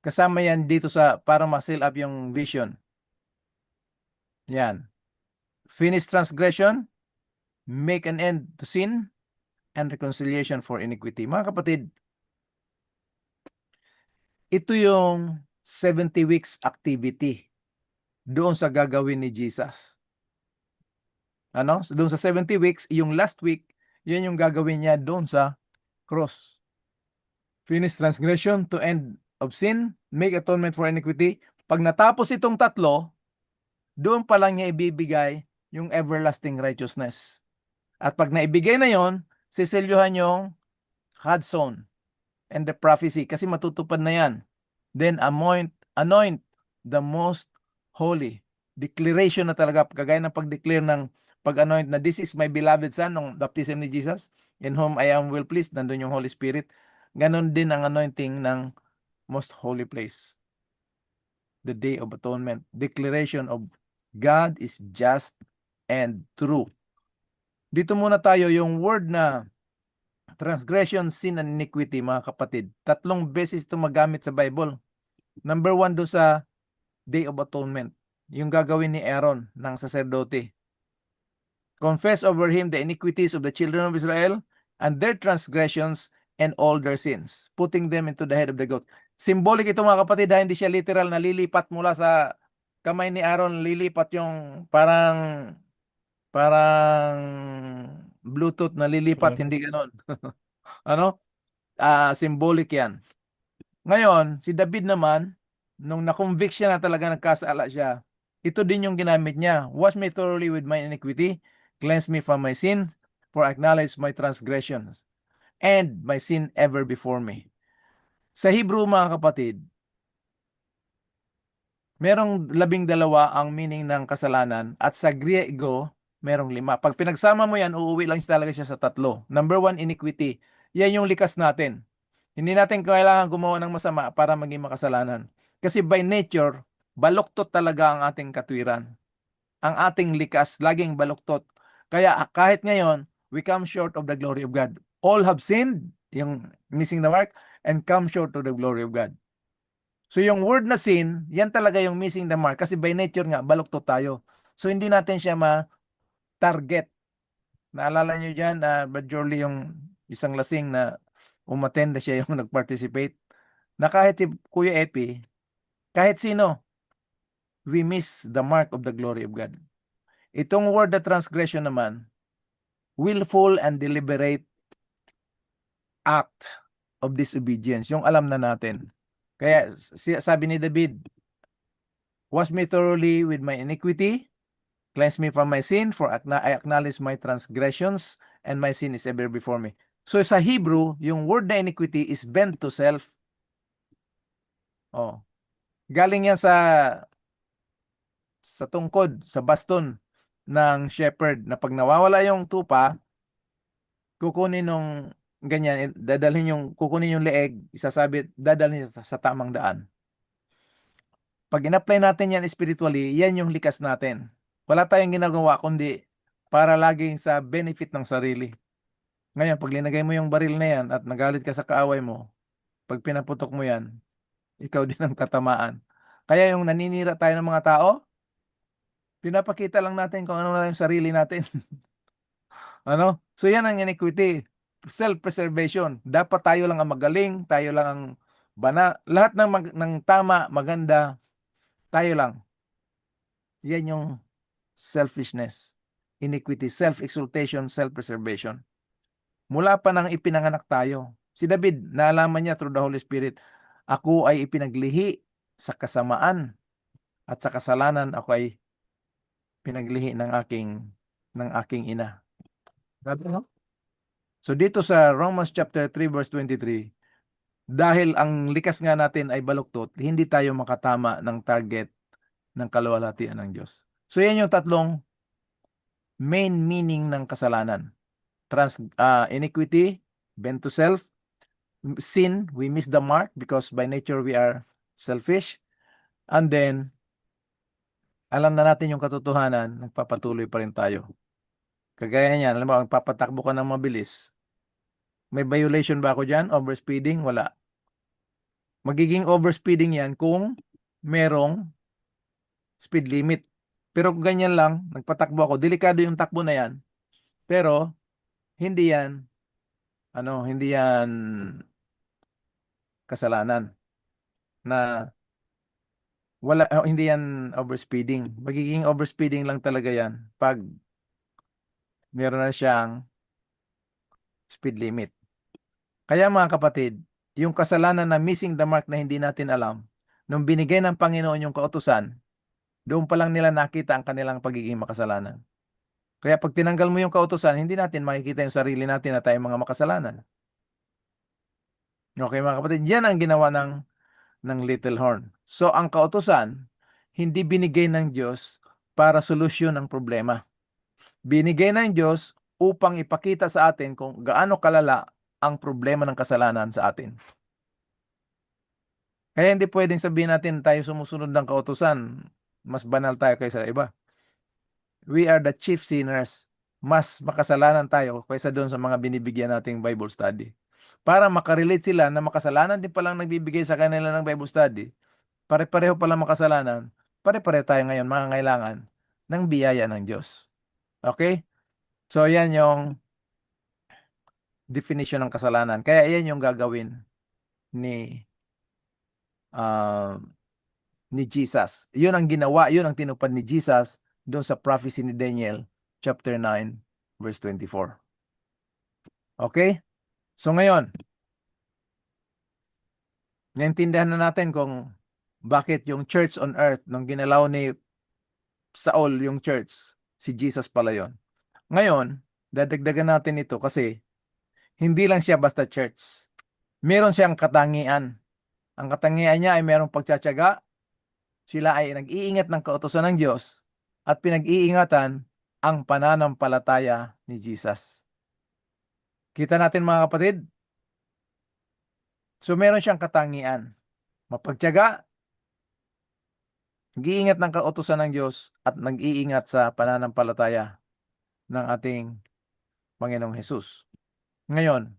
Kasama yan dito sa para ma-seal up yung vision. Yan. Finish transgression, make an end to sin, and reconciliation for iniquity. Mga kapatid, ito yung 70 weeks activity doon sa gagawin ni Jesus. Ano? So, doon sa 70 weeks, yung last week, yan yung gagawin niya doon sa cross. Finish transgression, to end of sin, make atonement for iniquity. Pag natapos itong tatlo, doon pa lang niya ibibigay yung everlasting righteousness. At pag naibigay na yon, siselyohan yung Hudson and the prophecy kasi matutupad na yan. Then anoint the most holy. Declaration na talaga, kagaya ng pag-declare ng pag-anoint na this is my beloved son ng baptism ni Jesus, in whom I am well pleased, nandun yung Holy Spirit. Ganon din ang anointing ng most holy place. The Day of Atonement. Declaration of God is just and true. Dito muna tayo yung word na transgression, sin, and iniquity, mga kapatid. 3 beses ito magamit sa Bible. Number 1 do sa Day of Atonement. Yung gagawin ni Aaron ng saserdote. Confess over him the iniquities of the children of Israel and their transgressions and all their sins, putting them into the head of the goat. Symbolic ito mga kapatid, hindi siya literal na lilipat mula sa kamay ni Aaron, lilipat yung parang Bluetooth na lilipat, hindi ganon. Ano? Symbolic yan. Ngayon, si David naman, nung na-convict siya na talaga nagkasala siya, ito din yung ginamit niya. Wash me thoroughly with my iniquity, cleanse me from my sin, for I acknowledge my transgressions, and my sin ever before me. Sa Hebrew, mga kapatid, merong 12 ang meaning ng kasalanan, at sa Griego, merong 5. Pag pinagsama mo yan, uuwi lang talaga siya sa 3. Number 1, iniquity. Yan yung likas natin. Hindi natin kailangan gumawa ng masama para maging makasalanan. Kasi by nature, baluktot talaga ang ating katwiran. Ang ating likas, laging baluktot. Kaya kahit ngayon, we come short of the glory of God. All have sinned, yung missing the mark, and come short of the glory of God. So yung word na sin, yan talaga yung missing the mark. Kasi by nature nga, baluktot tayo. So hindi natin siya ma-target. Naalala nyo dyan, Brad Jorly, yung isang lasing na umattend na siya yung nag-participate, na kahit si Kuya Epi, kahit sino, we miss the mark of the glory of God. Itong word na transgression naman, willful and deliberate act of disobedience, yung alam na natin. Kaya sabi ni David, wash me thoroughly with my iniquity, cleanse me from my sin, for I acknowledge my transgressions, and my sin is ever before me. So sa Hebrew, yung word na iniquity is bent to self. Oh. Galing yan sa tungkod, sa baston ng shepherd, na pag nawawala yung tupa, kukunin nung ganyan, kukunin yung leeg, isasabit, dadalhin sa tamang daan. Pag in-apply natin yan spiritually, yan yung likas natin. Wala tayong ginagawa kundi para laging sa benefit ng sarili. Ngayon, pag linagay mo yung baril na yan at nagalit ka sa kaaway mo, pag pinaputok mo yan, ikaw din ang tatamaan. Kaya yung naninira tayo ng mga tao, pinapakita lang natin kung ano na yung sarili natin. Ano? So yan ang iniquity. Self-preservation. Dapat tayo lang ang magaling, tayo lang ang lahat ng tama, maganda, tayo lang. Yan yung selfishness, iniquity, self-exaltation, self-preservation. Mula pa nang ipinanganak tayo, si David, naalaman niya through the Holy Spirit, ako ay ipinaglihi sa kasamaan at sa kasalanan ako ay pinaglihi ng aking ina. Grabe, no? So dito sa Romans chapter 3 verse 23, dahil ang likas nga natin ay baluktot, hindi tayo makatama ng target ng kaluwalhatian ng Diyos. So yan yung tatlong main meaning ng kasalanan. Iniquity, bent to self. Sin, we miss the mark because by nature we are selfish. And then, alam na natin yung katotohanan, nagpapatuloy pa rin tayo. Kagaya niyan, alam mo, papatakbo ka ng mabilis. May violation ba ako dyan? Overspeeding? Wala. Magiging overspeeding yan kung merong speed limit. Pero kung ganyan lang, nagpatakbo ako, delikado yung takbo na yan. Pero, hindi yan, hindi yan kasalanan. Na, hindi yan overspeeding. Magiging overspeeding lang talaga yan pag meron na siyang speed limit. Kaya mga kapatid, yung kasalanan na missing the mark na hindi natin alam, nung binigay ng Panginoon yung kautusan, doon pa lang nila nakita ang kanilang pagiging makasalanan. Kaya pag tinanggal mo yung kautusan, hindi natin makikita yung sarili natin na tayong mga makasalanan. Okay mga kapatid, yan ang ginawa ng little horn. So ang kautusan, hindi binigay ng Diyos para solusyon ng problema. Binigay ng Diyos upang ipakita sa atin kung gaano kalala ang problema ng kasalanan sa atin. Kaya hindi pwedeng sabihin natin tayo sumusunod ng kautusan, mas banal tayo kaysa iba. We are the chief sinners. Mas makasalanan tayo kaysa doon sa mga binibigyan nating Bible study. Para makarelate sila na makasalanan din palang nagbibigay sa kanila ng Bible study, pare-pareho palang makasalanan, pare-pareho tayo ngayon mangangailangan ng biyaya ng Diyos. Okay? So, yan yung definition ng kasalanan. Kaya yan yung gagawin ni Jesus. Yun ang ginawa, yun ang tinupad ni Jesus doon sa prophecy ni Daniel chapter 9 verse 24. Okay? So ngayon, naintindihan na natin kung bakit yung church on earth nung ginalaw ni Saul yung church, si Jesus pala yon. Ngayon, dadagdagan natin ito kasi hindi lang siya basta church. Meron siyang katangian. Ang katangian niya ay merong pagtsatsaga. Sila ay nag-iingat ng kautusan ng Diyos at pinag-iingatan ang pananampalataya ni Jesus. Kita natin mga kapatid? So meron siyang katangian. Mapagtyaga, nag-iingat ng kautusan ng Diyos at nag-iingat sa pananampalataya ng ating Panginoong Hesus. Ngayon,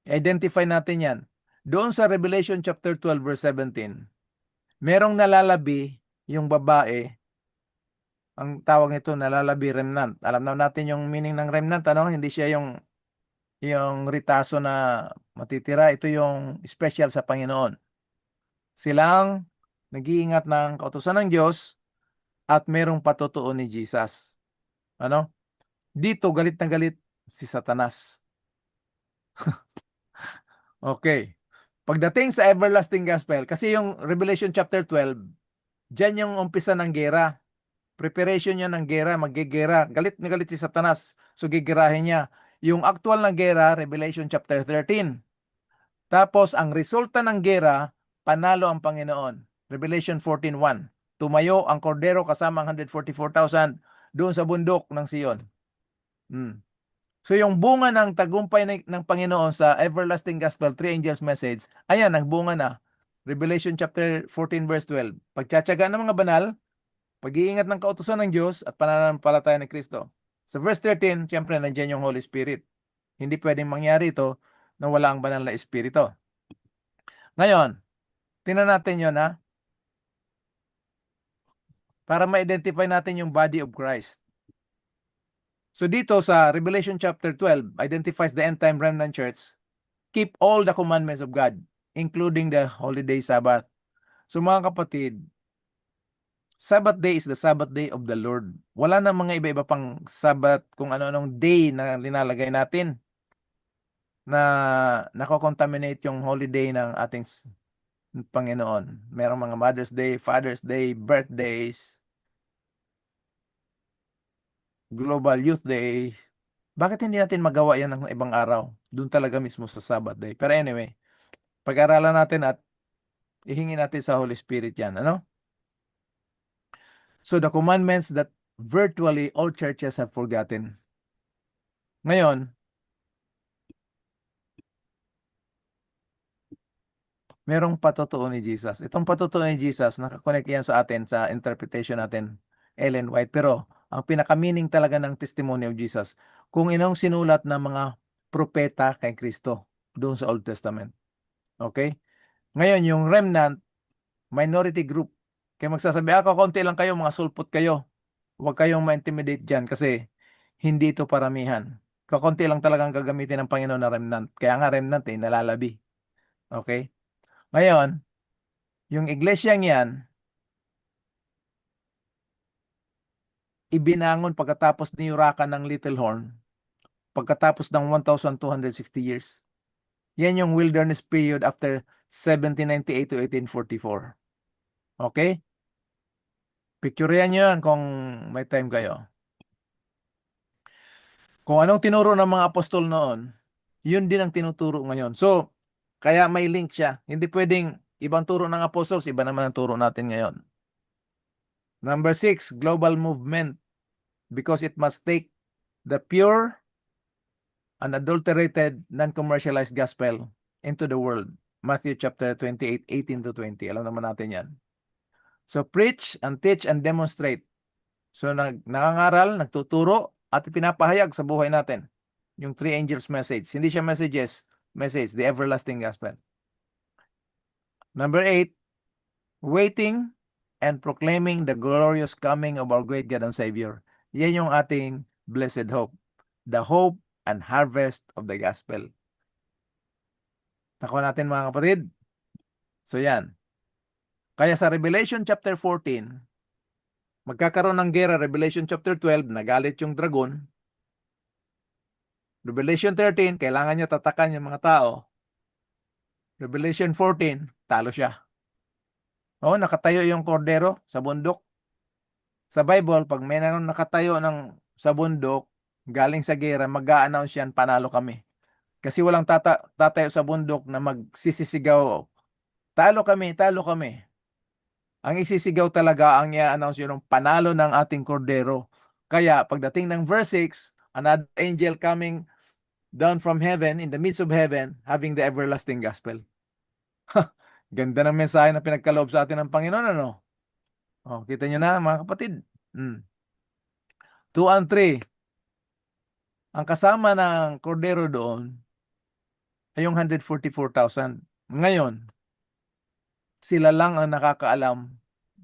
identify natin yan. Doon sa Revelation chapter 12 verse 17, merong nalalabi yung babae. Ang tawag nito nalalabi remnant. Alam na natin yung meaning ng remnant, Hindi siya yung ritaso na matitira. Ito yung special sa Panginoon. Silang nag-iingat ng kautusan ng Diyos at merong patutuo ni Jesus. Dito galit na galit si Satanas. Okay. Pagdating sa everlasting gospel, kasi yung Revelation chapter 12, dyan yung umpisa ng gera. Preparation niya ng gera, maggegera. Galit na galit si Satanas. So gigerahin niya. Yung actual na gera, Revelation chapter 13. Tapos ang resulta ng gera, panalo ang Panginoon. Revelation 14:1. Tumayo ang kordero kasama ang 144,000 doon sa bundok ng Sion. So yung bunga ng tagumpay ng Panginoon sa everlasting gospel, three angels message, ayan, ang bunga na. Revelation chapter 14 verse 12. Pagtsatsaga ng mga banal, pag-iingat ng kautusan ng Diyos at pananampalataya ni Kristo. Sa verse 13, siyempre nandiyan yung Holy Spirit. Hindi pwedeng mangyari ito na wala ang banal na Espiritu. Ngayon, tingnan natin yun para ma-identify natin yung body of Christ. So dito sa Revelation chapter 12, identifies the end-time remnant church, keep all the commandments of God, including the holiday Sabbath. So mga kapatid, Sabbath day is the Sabbath day of the Lord. Wala na mga iba-iba pang Sabbath kung ano-anong day na linalagay natin na nako-contaminate yung holiday ng ating Panginoon. Merong mga Mother's Day, Father's Day, birthdays, Global Youth Day, Bakit hindi natin magawa yan ng ibang araw? Doon talaga mismo sa Sabbath day. Pero anyway, pag-aralan natin at ihingi natin sa Holy Spirit yan. Ano? So the commandments that virtually all churches have forgotten. Ngayon, merong patutuo ni Jesus. Itong patutuo ni Jesus, nakakonect yan sa atin sa interpretation natin, Ellen White. Pero ang pinaka-meaning talaga ng testimony of Jesus, kung inong sinulat ng mga propeta kay Kristo doon sa Old Testament. Okay? Ngayon, yung remnant, minority group. Kaya magsasabi, konti lang kayo, mga sulpot kayo. Huwag kayong ma-intimidate dyan kasi hindi ito paramihan. Kakonti lang talagang gagamitin ng Panginoon na remnant. Kaya nga remnant nalalabi. Okay? Ngayon, yung iglesyang yan, ibinangon pagkatapos niyurakan ng Little Horn, pagkatapos ng 1,260 years. Yan yung wilderness period after 1798 to 1844. Okay? Picturean nyo yan kung may time kayo. Kung anong tinuro ng mga apostol noon, yun din ang tinuturo ngayon. So, kaya may link siya. Hindi pwedeng ibang turo ng apostles, iba naman ang turo natin ngayon. Number 6, global movement. Because it must take the pure, unadulterated, non-commercialized gospel into the world. Matthew chapter 28, 18 to 20. Alam naman natin yan. So, preach and teach and demonstrate. So, nangangaral, nagtuturo, at pinapahayag sa buhay natin. Yung three angels message. Hindi siya message, the everlasting gospel. Number 8, waiting and proclaiming the glorious coming of our great God and Savior. Yan yung ating blessed hope. The hope and harvest of the gospel. Nakuha natin mga kapatid. So yan. Kaya sa Revelation chapter 14, magkakaroon ng gera. Revelation chapter 12, nagalit yung dragon. Revelation 13, kailangan niya tatakan yung mga tao. Revelation 14, talo siya. Nakatayo yung kordero sa bundok. Sa Bible, pag may nakatayo sa bundok, galing sa gera, mag-a-announce yan, panalo kami. Kasi walang tatayo sa bundok na magsisisigaw, talo kami, talo kami. Ang isisigaw talaga, ang i-announce yun, panalo ng ating kordero. Kaya, pagdating ng verse 6, another angel coming down from heaven, in the midst of heaven, having the everlasting gospel. Ganda ng mensahe na pinagkaloob sa atin ng Panginoon, ano? Kita nyo na, mga kapatid. 2 and 3. Ang kasama ng kordero doon ay yung 144,000. Ngayon, sila lang ang nakakaalam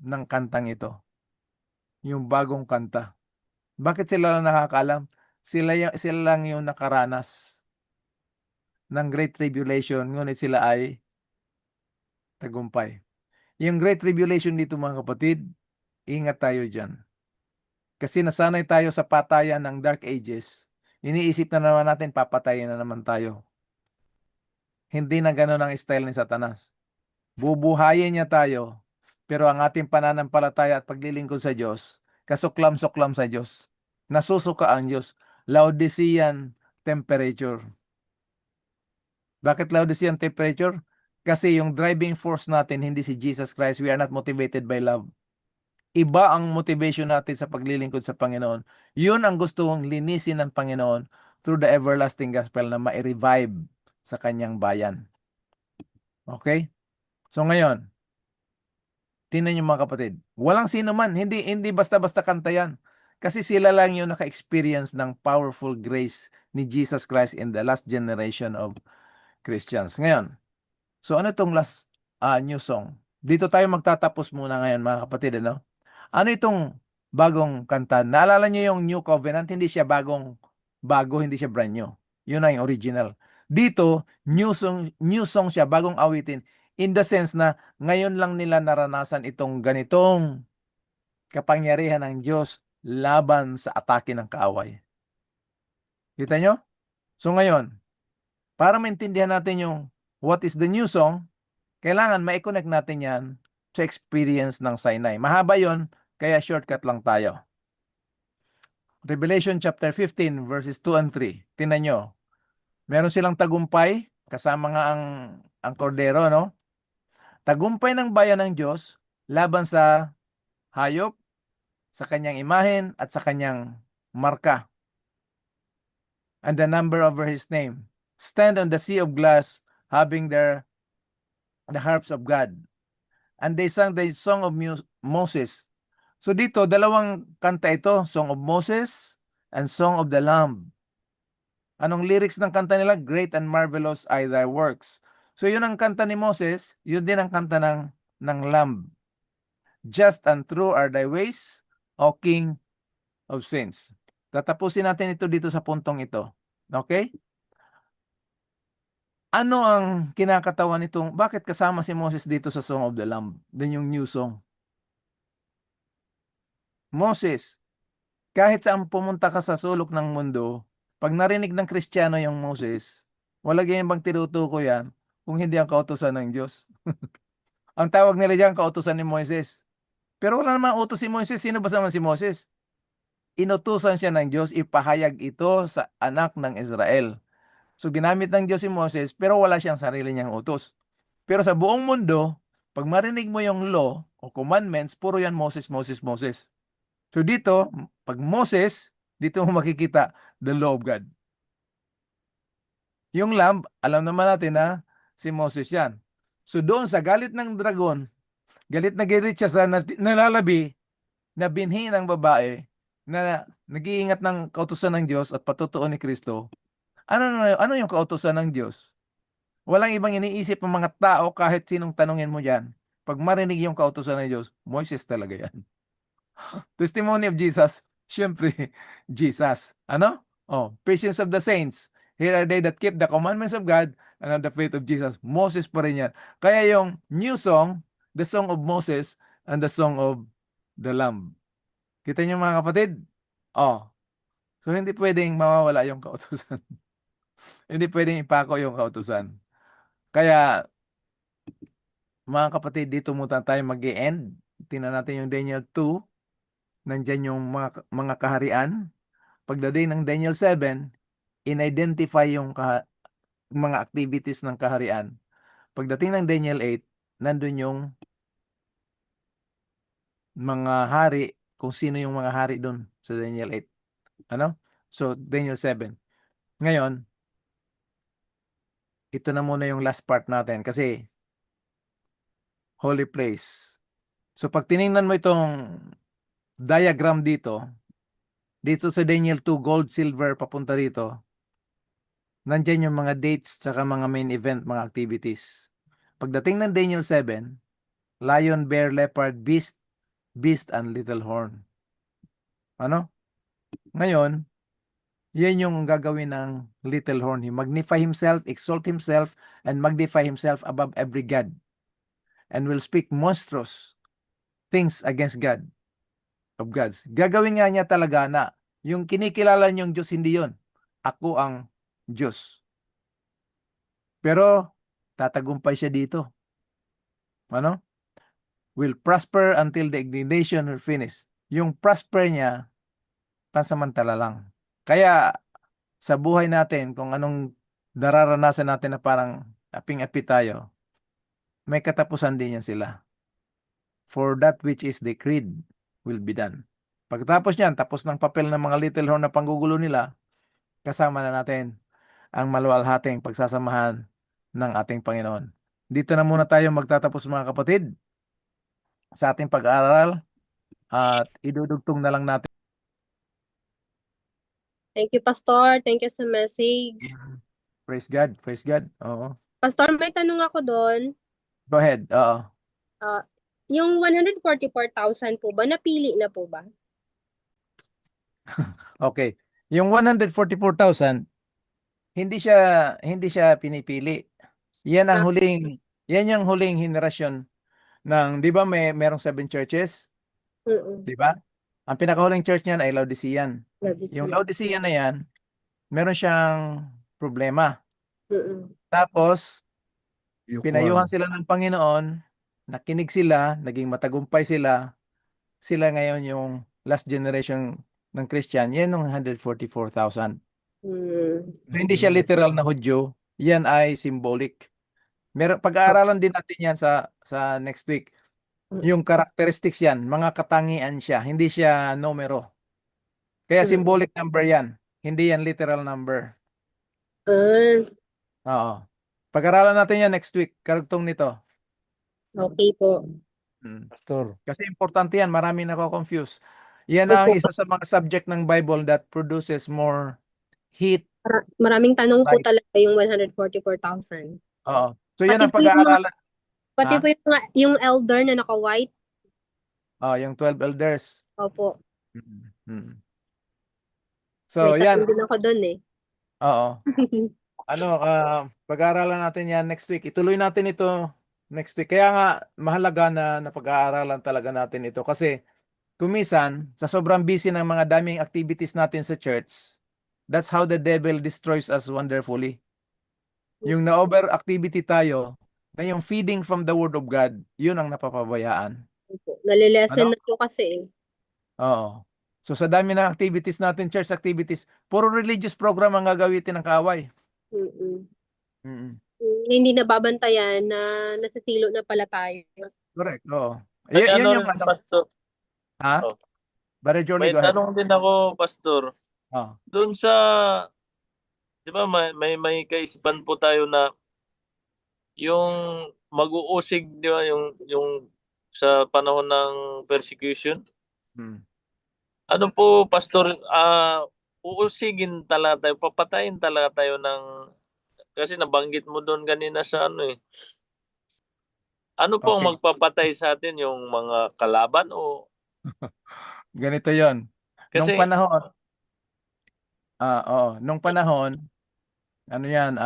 ng kantang ito. Yung bagong kanta. Bakit sila lang nakakaalam? Sila lang yung nakaranas ng Great Tribulation, ngunit sila ay tagumpay. Yung Great Tribulation dito mga kapatid, ingat tayo dyan. Kasi nasanay tayo sa patayan ng Dark Ages. Iniisip na naman natin, papatayin na naman tayo. Hindi na gano'n ang style ni Satanas. Bubuhayin niya tayo, pero ang ating pananampalataya at paglilingkod sa Diyos, kasuklam-suklam sa Diyos. Nasusuka ang Diyos. Laodicean temperature. Bakit Laodicean temperature? Kasi yung driving force natin, hindi si Jesus Christ. We are not motivated by love. Iba ang motivation natin sa paglilingkod sa Panginoon. Yun ang gustong linisin ng Panginoon through the everlasting gospel na ma-revive sa kanyang bayan. Okay? So ngayon, tingnan niyo mga kapatid, walang sino man, hindi basta-basta kanta yan. Kasi sila lang yung naka-experience ng powerful grace ni Jesus Christ in the last generation of Christians. Ngayon, so ano itong last new song? Dito tayo magtatapos muna ngayon mga kapatid, ano? Ano itong bagong kanta? Naalala niyo yung New Covenant? Hindi siya bago, hindi siya brand new. Yun na yung original. Dito, new song siya, bagong awitin. In the sense na ngayon lang nila naranasan itong ganitong kapangyarihan ng Diyos laban sa atake ng kaaway. Kita nyo? So ngayon, para maintindihan natin yung what is the new song, kailangan ma-connect natin yan sa experience ng Sinai. Mahaba yon, kaya shortcut lang tayo. Revelation chapter 15 verses 2 and 3. Tingnan nyo. Meron silang tagumpay kasama nga ang kordero, no? Tagumpay ng bayan ng Diyos laban sa hayop, sa kanyang imahen at sa kanyang marka. And the number over his name. Stand on the sea of glass, having the harps of God. And they sang the song of Moses. So dito, dalawang kanta ito, Song of Moses and Song of the Lamb. Anong lyrics ng kanta nila? Great and marvelous are thy works. So yun ang kanta ni Moses, yun din ang kanta ng Lamb. Just and true are thy ways, O King of saints. Tatapusin natin ito dito sa puntong ito. Okay? Ano ang kinakatawan nitong, bakit kasama si Moses dito sa Song of the Lamb? Din yung new song. Moses, kahit saan pumunta ka sa sulok ng mundo, pag narinig ng Kristiyano yung Moses, wala ganyan bang tinutuko yan kung hindi ang kautusan ng Diyos. Ang tawag nila diyan kautusan ni Moises. Pero wala namang utos si Moises. Sino ba naman si Moses? Inutusan siya ng Diyos, ipahayag ito sa anak ng Israel. So ginamit ng Diyos si Moses, pero wala siyang sarili niyang utos. Pero sa buong mundo, pag marinig mo yung law o commandments, puro yan Moses, Moses, Moses. So dito, pag Moses, dito mo makikita the law of God. Yung lamb, alam naman natin na si Moses yan. So doon sa galit ng dragon, galit siya sa nalalabi na binhi ng babae na nag-iingat ng kautusan ng Diyos at patutuon ni Kristo. Ano yung kautusan ng Diyos? Walang ibang iniisip ng mga tao kahit sinong tanungin mo dyan. Pag marinig yung kautusan ng Diyos, Moises talaga yan. Testimony of Jesus, syempre, Jesus. Ano? Oh, patience of the saints. Here are they that keep the commandments of God and have the faith of Jesus. Moses pa rin yan. Kaya yung new song, the song of Moses and the song of the Lamb. Kita niyo mga kapatid? Oh. So hindi pwedeng mawawala yung kautusan. Hindi pwedeng ipako yung kautusan. Kaya mga kapatid, dito muna tayo mag-i-end. Tingnan natin yung Daniel 2. Nandyan yung mga kaharian. Pagdating ng Daniel 7, in-identify yung mga activities ng kaharian. Pagdating ng Daniel 8, nandun yung mga hari, kung sino yung mga hari doon sa Daniel 8. Ano? So, Daniel 7. Ngayon, ito na muna yung last part natin kasi holy place. So, pag tiningnan mo itong diagram dito sa Daniel 2, gold, silver, papunta rito, nandyan yung mga dates tsaka mga main event, mga activities. Pagdating ng Daniel 7, lion, bear, leopard, beast, and little horn. Ano? Ngayon, yan yung gagawin ng little horn. He magnify himself, exalt himself, and magnify himself above every god, and will speak monstrous things against God of gods. Gagawin nga niya talaga na yung kinikilala niyong Diyos, hindi yon. Ako ang Diyos. Pero tatagumpay siya dito. Ano? Will prosper until the indignation will finish. Yung prosper niya, pansamantala lang. Kaya sa buhay natin, kung anong nararanasan natin na parang aping-api tayo, may katapusan din yan sila. For that which is decreed will be done. Pagkatapos niyan, tapos ng papel ng mga little horn na panggugulo nila, kasama na natin ang maluwalhating pagsasamahan ng ating Panginoon. Dito na muna tayo magtatapos mga kapatid sa ating pag-aaral at idudugtong na lang natin. Thank you, Pastor. Thank you sa message. Praise God, praise God. Oo. Pastor, may tanong ako doon. Go ahead. Oo. Yung 144,000 po ba, napili na po ba? Okay. Yung 144,000, hindi siya pinipili. Yan ang yan yung huling henerasyon ng, 'di ba merong 7 churches? 'Di ba? Ang pinakahuling church niyan ay Laodicean. Yung Laodicean na yan, meron siyang problema. Tapos pinayuhan sila ng Panginoon, nakinig sila, naging matagumpay sila. Sila ngayon yung last generation ng Christian, yan yung 144,000. Hmm. So, hindi siya literal na Hudyo, yan ay symbolic. Pag-aaralan din natin yan sa next week. Yung characteristics yan, mga katangian siya, hindi siya numero. Kaya Mm. symbolic number yan, hindi yan literal number. Ah, Oo. Pag-aralan natin yan next week, karugtong nito. okay po. Mm. Pastor, Kasi importante yan, maraming nako-confuse. Yan ang Opo. isa sa mga subject ng Bible that produces more heat. Maraming tanong po Right. talaga yung 144,000. Oo. So yan ang Pati po yung mga- pag-aaralan. Pati Ha? po yung elder na naka-white. Yung 12 elders. Opo. Mm. So May yan, tanong din ako dun eh. oo. Pag-aaralan natin yan next week. Ituloy natin ito next week. Kaya nga mahalaga na pag-aaralan talaga natin ito kasi kumisan sa sobrang busy ng mga daming activities natin sa church, that's how the devil destroys us wonderfully. Yung na-over activity tayo, na yung feeding from the Word of God, yun ang napapabayaan. Opo. Nalilesen Ano? na po kasi eh. Oo. So sa dami ng activities natin, church activities, puro religious program ang gagawitin ng kaaway. Mm-mm. Mm. Hindi nababantayan na nasisilo na pala tayo. Correct, oo. May Yun ano yung rin, ano. Pastor. Ha? Oh. Brother Johnny, May go ahead. tanong din ako, Pastor. Oh. Doon sa, di ba may kaisipan po tayo na yung mag-uusig, di ba, yung sa panahon ng persecution. Hmm. Ano po, Pastor, uusigin talaga tayo, papatayin talaga tayo ng, kasi nabanggit mo doon kanina sa ano eh. Ano po ang Okay. magpapatay sa atin, yung mga kalaban o Ganito yon. Nung kasi panahon, nung panahon, ano yan,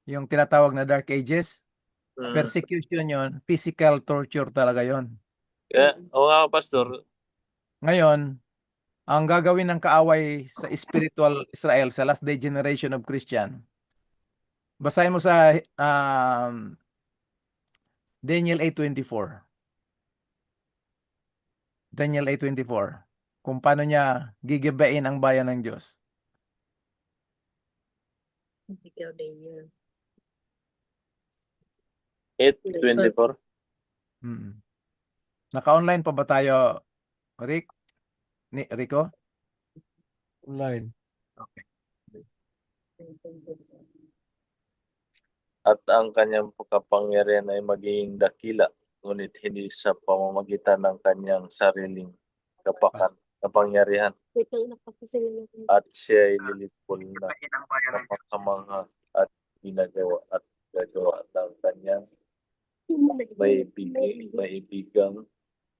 yung tinatawag na Dark Ages, persecution yon, physical torture talaga yon. o nga, Pastor, Ngayon, ang gagawin ng kaaway sa spiritual Israel, sa last day generation of Christian, basahin mo sa Daniel 8:24. Daniel 8:24. Kung paano niya gigibain ang bayan ng Diyos. Ikaw din yun. 8:24. Mm. Naka-online pa ba tayo, Rick? Rico? online. At ang kanyang kapangyarihan ay magiging dakila, ngunit hindi sa pamamagitan ng kanyang sariling kapangyarihan. Wait lang, nakapasila natin. At siya ay lilipol na kapakamangha at gagawa ng kanyang maibigang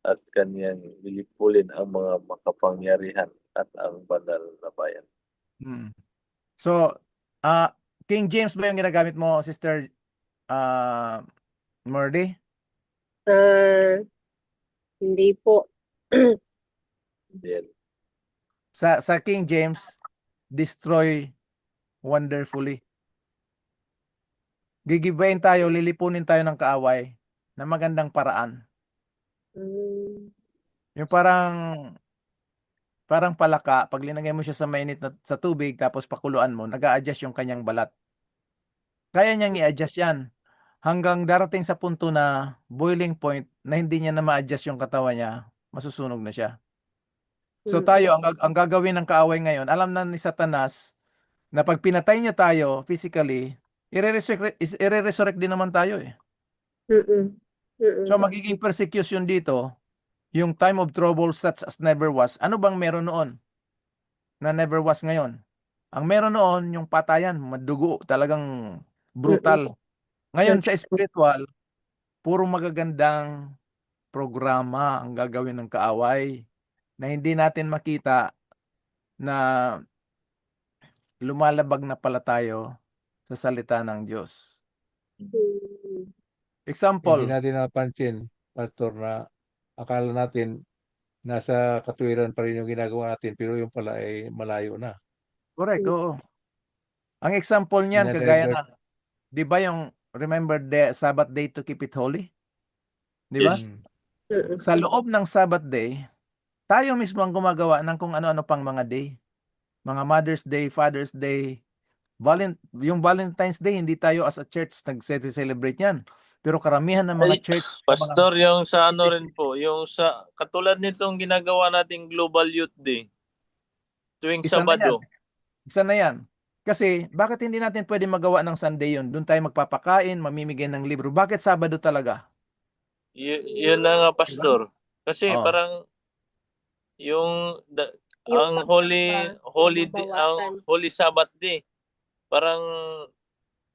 at kanyang lilipulin ang mga makapangyarihan at ang banal na bayan. Mm. So, King James ba yung ginagamit mo, Sister Murdy? Hindi po. Then, Sa King James, destroy wonderfully. Gigibain tayo, lilipunin tayo ng kaaway na magandang paraan. Yung parang palaka, pag linagay mo siya sa mainit na sa tubig tapos pakuluan mo, nag-a-adjust yung kanyang balat. Kaya niyang i-adjust yan hanggang darating sa punto na boiling point na hindi niya na ma-adjust yung katawan niya, masusunog na siya. So tayo, ang gagawin ng kaaway ngayon, alam na ni Satanas na pag pinatay niya tayo physically, i-resurrect din naman tayo eh. So magiging persecution dito, yung time of trouble such as never was. Ano bang meron noon na never was ngayon? Ang meron noon, yung patayan, madugo, talagang brutal. Ngayon sa spiritual, puro magagandang programa ang gagawin ng kaaway na hindi natin makita na lumalabag na pala tayo sa salita ng Diyos. Example, Hindi natin napansin, Pastor, na akala natin nasa katwiran pa rin yung ginagawa natin, pero yung pala ay malayo na. correct, oo. Ang example niyan, kagaya na, di ba yung remember the Sabbath day to keep it holy? Di ba? Yes. Sa loob ng Sabbath day, tayo mismo ang gumagawa ng kung ano-ano pang mga day. Mga Mother's Day, Father's Day, yung Valentine's Day, hindi tayo as a church nag-celebrate yan. Pero karamihan ng mga Ay, church, Pastor, yung sa ano rin po, yung sa katulad nitong ginagawa nating Global Youth Day tuwing isa na yan. Sabado. Isa na yan. Kasi bakit hindi natin pwede magawa ng Sunday yun? Doon tayo magpapakain, mamimigay ng libro. Bakit Sabado talaga? Yun na nga, Pastor. Kasi Oh. parang yung Yung ang Holy mabawasan. Holy Sabbath Day, parang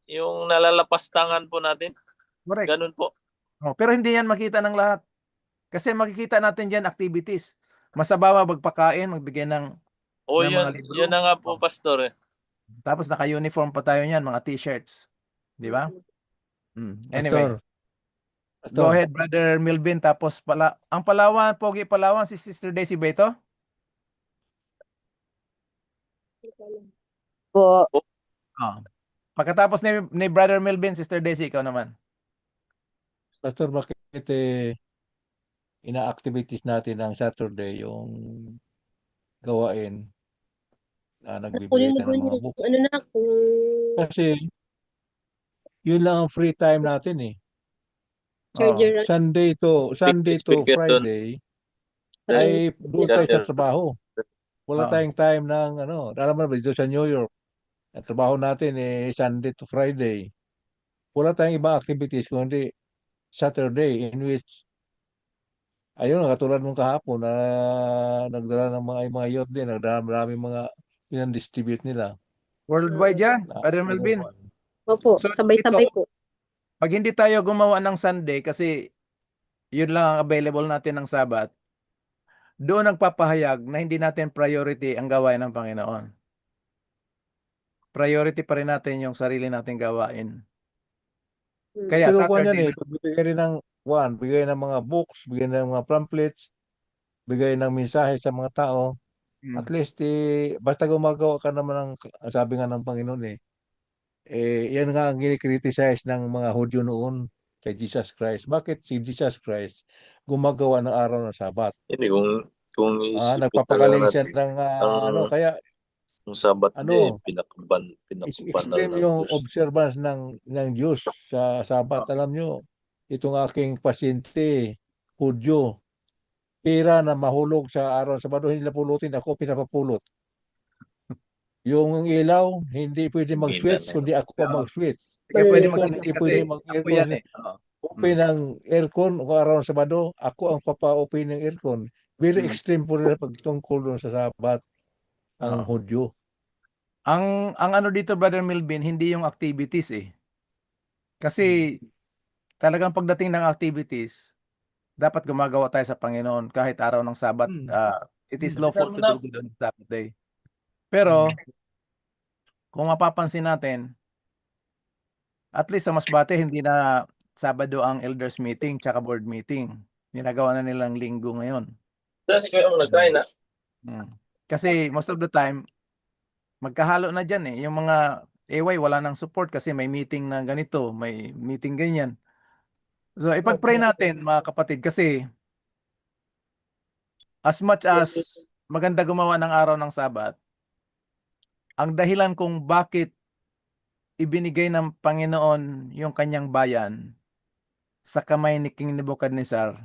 yung nalalapastangan po natin. Correct. Ganun po. Oh, pero hindi yan makita ng lahat. Kasi makikita natin dyan activities. Masabawa magpakain, magbigay ng O ng yun, mga libro. yun na nga po, Pastor. Tapos naka-uniform pa tayo niyan, mga t-shirts. Di ba? Anyway, Pastor, go ahead, Brother Milvin. Tapos ang Palawan, Pogi Palawan, si Sister Daisy ba ito? Po, Oh. Pagkatapos ni Brother Milvin, Sister Daisy, ikaw naman. Pastor, bakit ina-activities natin ng Saturday yung gawain na nagbibigay Kunin mo tayo ng dun mga yung book? ano na kung Kasi yun lang ang free time natin eh. charger na. Sunday to Speaker doon. Friday Pati- ay doon tayo sa Charger. trabaho. Wala Oo. tayong time ng ano, alam mo ba dito sa New York, ang trabaho natin eh Sunday to Friday. Wala tayong ibang activities kundi Saturday in which ayun, katulad nung kahapon na nagdala ng mga youth din, nagdala maraming mga distribute nila. Worldwide yan, Na, Brother Melvin. Opo, So, sabay-sabay po. pag hindi tayo gumawa ng Sunday kasi yun lang ang available natin ng Sabat, doon nagpapahayag na hindi natin priority ang gawain ng Panginoon. Priority pa rin natin yung sarili nating gawain. Kaya pero kung yan Saturday eh, pagbibigay rin ng bigay ng mga books, bigay ng mga pamphlets, bigay ng mensahe sa mga tao, at least basta gumagawa ka naman ng sabi nga ng Panginoon yan nga ang ginikriticize ng mga Hudyo noon kay Jesus Christ. Bakit si Jesus Christ gumagawa ng araw ng Sabat? Hindi, kung isipin Nagpapagaling siya natin, ng ang kaya yung Sabbath Day, ano, pinakubanal extreme ng yung Diyos. observance ng Diyos sa Sabat. Alam nyo, itong aking pasyente, Hudyo, pera na mahulog sa araw ng Sabado, hindi na pulutin, ako pinapapulot. Yung ilaw, hindi pwede Hindi mag-switch, na. kundi ako ang mag-switch. Kaya pwede Aircon, mag-switch hindi kasi pwede ako mag-aircon. yan eh. Oo. Open ng aircon kung araw ng Sabado, ako ang papa-open ng aircon. Very extreme po rin pagtungkol doon sa Sabat ang Oo. Hudyo. Ang ano dito, Brother Melvin, hindi yung activities eh. Kasi talagang pagdating ng activities, dapat gumagawa tayo sa Panginoon kahit araw ng Sabat. It is lawful to do good on the Sabbath day. Pero kung mapapansin natin, at least sa Masbate, hindi na Sabado ang elders meeting tsaka board meeting. Ginagawa na nilang linggo ngayon. Tapos kayo nagkain na. Kasi most of the time, magkahalo na dyan eh. Yung mga AY wala nang support kasi may meeting na ganito, may meeting ganyan. So ipag-pray natin mga kapatid kasi as much as maganda gumawa ng araw ng Sabat, ang dahilan kung bakit ibinigay ng Panginoon yung kanyang bayan sa kamay ni King Nebuchadnezzar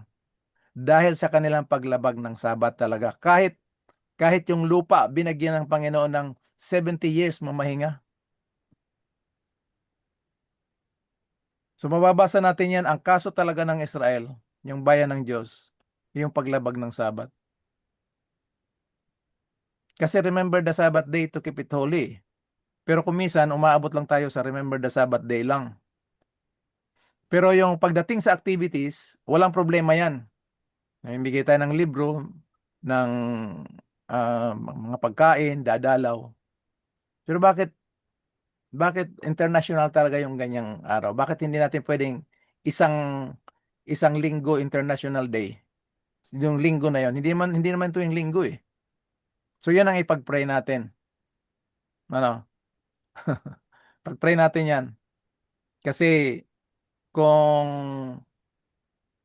dahil sa kanilang paglabag ng Sabat talaga. Kahit yung lupa binagyan ng Panginoon ng 70 years mamahinga. So mababasa natin yan, ang kaso talaga ng Israel, yung bayan ng Diyos, yung paglabag ng Sabat. Kasi remember the Sabbath day to keep it holy. Pero kung minsan, umaabot lang tayo sa remember the Sabbath day lang. Pero yung pagdating sa activities, walang problema yan. Namimigay tayo ng libro, ng mga pagkain, dadalaw. Pero bakit international talaga yung ganyang araw? Bakit hindi natin pwedeng isang linggo international day? Yung linggo na yon, hindi naman tuwing linggo eh. So yan ang ipag-pray natin. Ano? Pag-pray natin yan. Kasi kung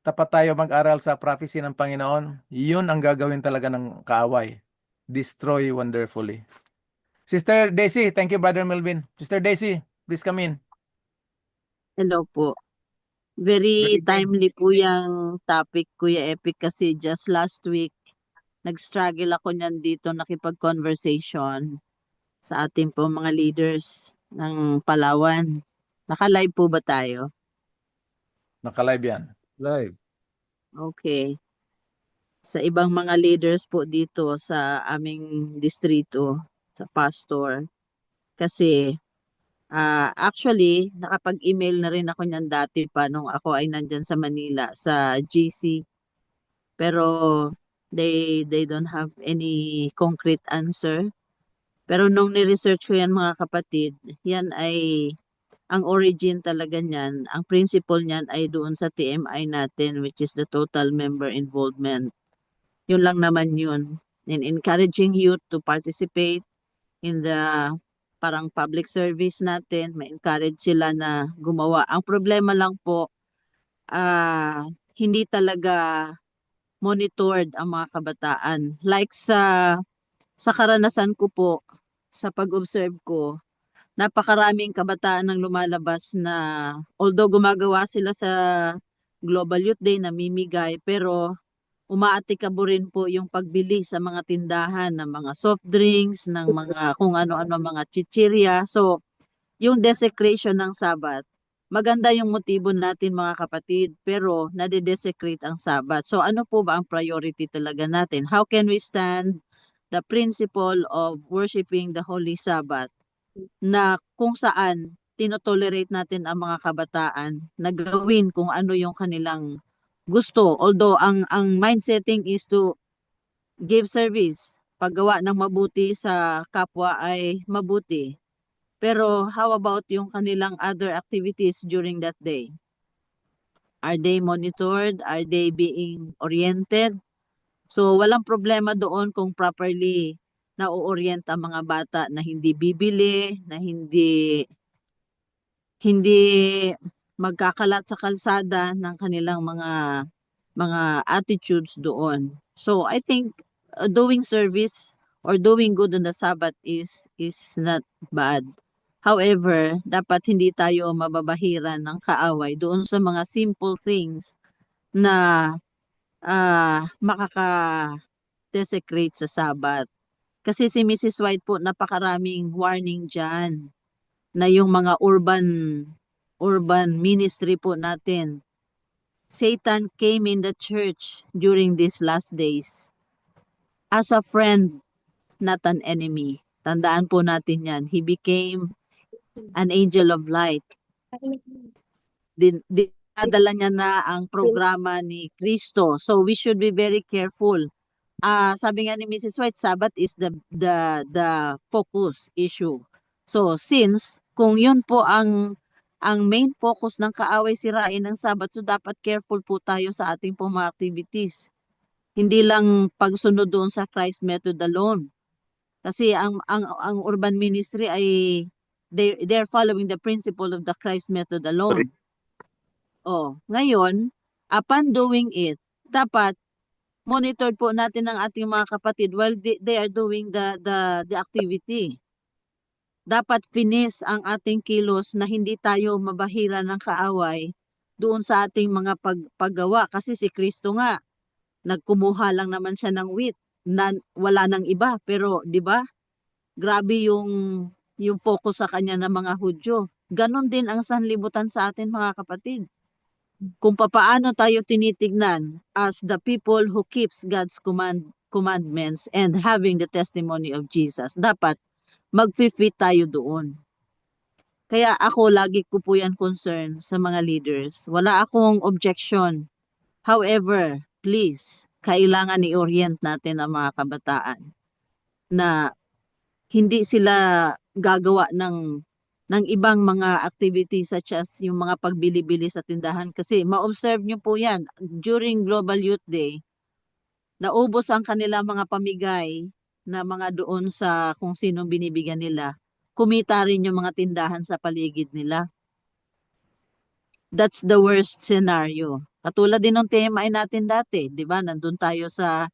tapat tayo mag-aral sa prophecy ng Panginoon, yun ang gagawin talaga ng kaaway. Destroy wonderfully. Sister Daisy, thank you, Brother Melvin. Sister Daisy, please come in. Hello po. Good Very evening. timely po yung topic, Kuya Epic, kasi just last week, nag-struggle ako niyan dito nakipag-conversation sa ating po mga leaders ng Palawan. Naka-live po ba tayo? Naka-live yan. Live. Okay. Sa ibang mga leaders po dito sa aming distrito, sa pastor, kasi actually, nakapag-email na rin ako niyan dati pa nung ako ay nandyan sa Manila, sa GC. Pero they don't have any concrete answer. Pero nung ni-research ko yan mga kapatid, yan ay ang origin talaga niyan, ang principle niyan ay doon sa TMI natin, which is the total member involvement. Yun lang naman yun. In encouraging youth to participate in the parang public service natin, ma-encourage sila na gumawa. Ang problema lang po, hindi talaga monitored ang mga kabataan. Like sa karanasan ko po, sa pag-observe ko, napakaraming kabataan ang lumalabas na although gumagawa sila sa Global Youth Day, namimigay, pero umaatikabo rin po yung pagbili sa mga tindahan ng mga soft drinks, ng mga kung ano-ano mga chichirya. So, yung desecration ng Sabat, maganda yung motibo natin mga kapatid, pero nade-desecrate ang Sabat. So, ano po ba ang priority talaga natin? How can we stand the principle of worshiping the Holy Sabbath na kung saan tinotolerate natin ang mga kabataan na gawin kung ano yung kanilang gusto. Although ang mindsetting is to give service, paggawa ng mabuti sa kapwa ay mabuti. Pero how about yung kanilang other activities during that day? Are they monitored? Are they being oriented? So walang problema doon kung properly na-orient ang mga bata na hindi bibili, na hindi magkakalat sa kalsada ng kanilang mga attitudes doon. So I think doing service or doing good on the Sabbath is not bad. However, dapat hindi tayo mababahiran ng kaaway doon sa mga simple things na makaka-desecrate sa Sabbath. Kasi si Mrs. White po, napakaraming warning dyan na yung mga urban ministry po natin. Satan came in the church during these last days as a friend, not an enemy. Tandaan po natin yan. He became an angel of light. Dinadala niya na ang programa ni Kristo. So we should be very careful. Sabi nga ni Mrs. White, Sabbath is the focus issue. So since kung yun po ang main focus ng kaaway, sirain ng Sabbath, so dapat careful po tayo sa ating pong mga activities. Hindi lang pagsunod doon sa Christ method alone. Kasi ang urban ministry ay they're following the principle of the Christ method alone. Ngayon, upon doing it, dapat monitored po natin ang ating mga kapatid while they are doing the activity. Dapat finish ang ating kilos na hindi tayo mabahira ng kaaway doon sa ating mga paggawa. Kasi si Kristo nga, nagkumuha lang naman siya ng wheat, wala nang iba. Pero di ba, grabe yung focus sa kanya ng mga Hudyo. Ganon din ang sanlibutan sa atin mga kapatid. Kung papaano tayo tinitignan as the people who keeps God's commandments and having the testimony of Jesus, dapat mag-fit tayo doon. Kaya ako, lagi ko po yan concern sa mga leaders. Wala akong objection. However, please, kailangan i-orient natin ang mga kabataan na hindi sila gagawa ng ibang mga activities such as yung mga pagbili-bili sa tindahan. Kasi ma-observe nyo po yan, during Global Youth Day, naubos ang kanila mga pamigay na mga doon sa kung sinong binibigyan nila. Kumita rin yung mga tindahan sa paligid nila. That's the worst scenario. Katulad din ng TMI natin dati, 'di ba? Nandun tayo sa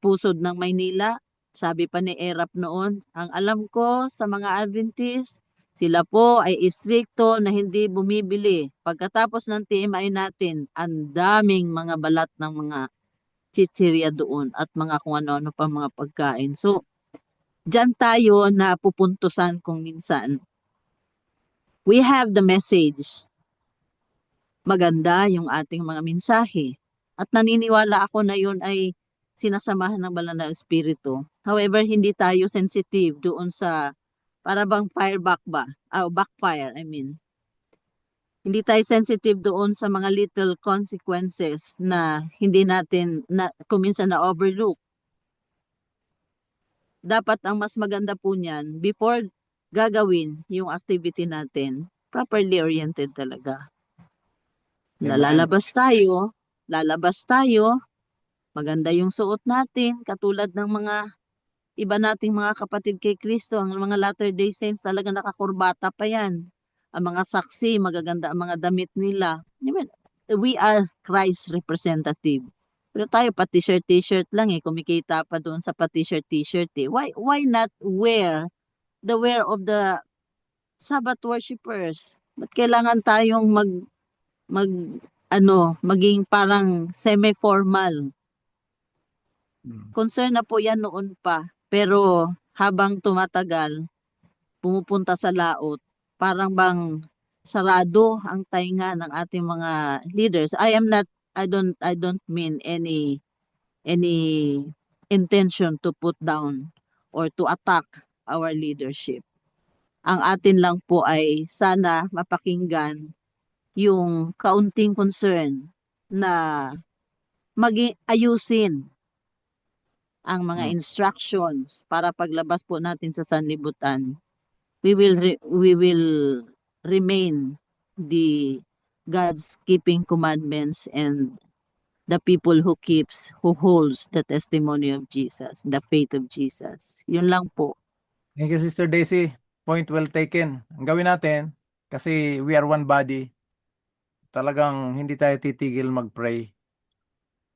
pusod ng Maynila. Sabi pa ni Erap noon, ang alam ko sa mga Adventist, sila po ay istrikto na hindi bumibili. Pagkatapos ng TMI natin, ang daming mga balat ng mga chichirya doon at mga kung ano-ano pa mga pagkain. So, diyan tayo na pupuntusan kung minsan. We have the message. Maganda yung ating mga mensahe. At naniniwala ako na yun ay sinasamahan ng banal na espiritu. However, hindi tayo sensitive doon sa para bang backfire, I mean. Hindi tayo sensitive doon sa mga little consequences na hindi natin kuminsan na overlook. Dapat ang mas maganda po niyan, before gagawin yung activity natin, properly oriented talaga. Amen. Lalabas tayo, maganda yung suot natin, katulad ng mga iba nating mga kapatid kay Kristo, ang mga Latter-day Saints talaga nakakurbata pa yan. Ang mga saksi, magaganda ang mga damit nila. I mean, we are Christ representative. Pero tayo pa t-shirt lang kumikita pa doon sa pa t-shirt eh. Why not wear the wear of the Sabbath worshipers? Ba't kailangan tayong maging parang semi-formal? Concern na po yan noon pa. Pero habang tumatagal, pumupunta sa laot, parang bang sarado ang tainga ng ating mga leaders. I don't mean any intention to put down or to attack our leadership. Ang atin lang po ay sana mapakinggan yung kaunting concern na ayusin ang mga instructions para paglabas po natin sa sanlibutan. We will remain the God's keeping commandments and the people who holds the testimony of Jesus, the faith of Jesus. Yun lang po. Thank you, Sister Daisy. Point well taken. Ang gawin natin, kasi we are one body, talagang hindi tayo titigil mag-pray.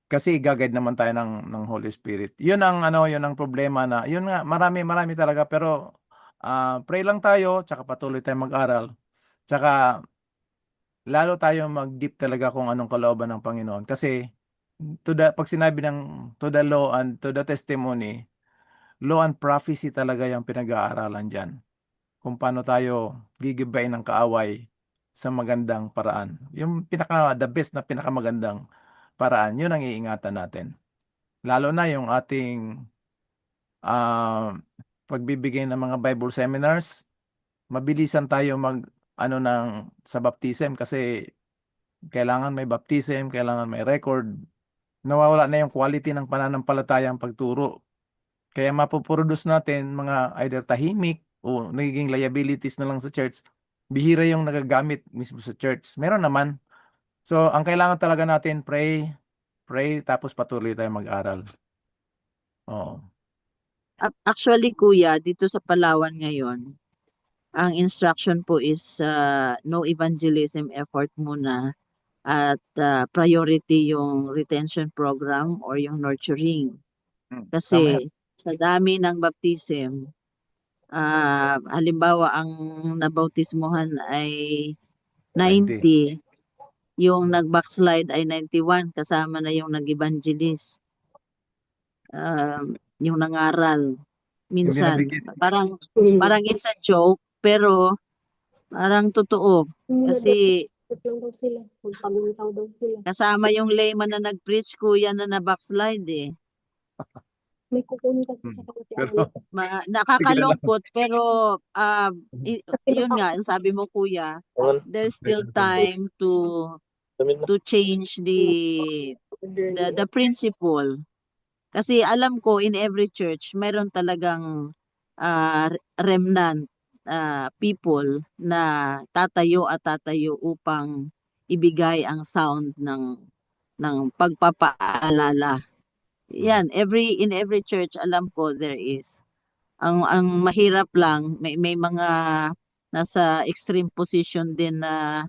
Kasi gagayad naman tayo ng Holy Spirit. Yun ang problema na, yun nga, marami talaga, pero pray lang tayo, tsaka patuloy tayo mag-aral. Tsaka lalo tayo mag-deep talaga kung anong kalooban ng Panginoon. Kasi pag sinabi ng to the law and to the testimony, law and prophecy talaga yung pinag-aaralan dyan. Kung paano tayo gigibayin ng kaaway sa magandang paraan. Yung the best na pinakamagandang paraan, yun ang iingatan natin. Lalo na yung ating pagbibigay ng mga Bible seminars, mabilisan tayo sa baptism kasi kailangan may baptism, kailangan may record. Nawawala na yung quality ng pananampalatayang pagturo. Kaya mapoproduce natin mga either tahimik o nagiging liabilities na lang sa church. Bihira yung nagagamit mismo sa church. Meron naman. So, ang kailangan talaga natin, pray, tapos patuloy tayo mag-aral. Oo. Actually, Kuya, dito sa Palawan ngayon, ang instruction po is no evangelism effort muna at priority yung retention program or yung nurturing. Kasi sa dami ng baptism, halimbawa ang nabautismuhan ay 90, yung nag-backslide ay 91, kasama na yung nag-evangelist. Yung nangaral. Minsan, parang it's a joke, pero parang totoo. Kasi kasama yung layman na nag-preach, Kuya, na na-backslide eh. May kukunin kasi sa Pero, Nakakalungkot, pero yun nga, ang sabi mo, Kuya, there's still time to change the principle. Kasi alam ko in every church meron talagang remnant people na tatayo upang ibigay ang sound ng pagpapaalala. Yan, in every church alam ko there is. Ang mahirap lang may mga nasa extreme position din na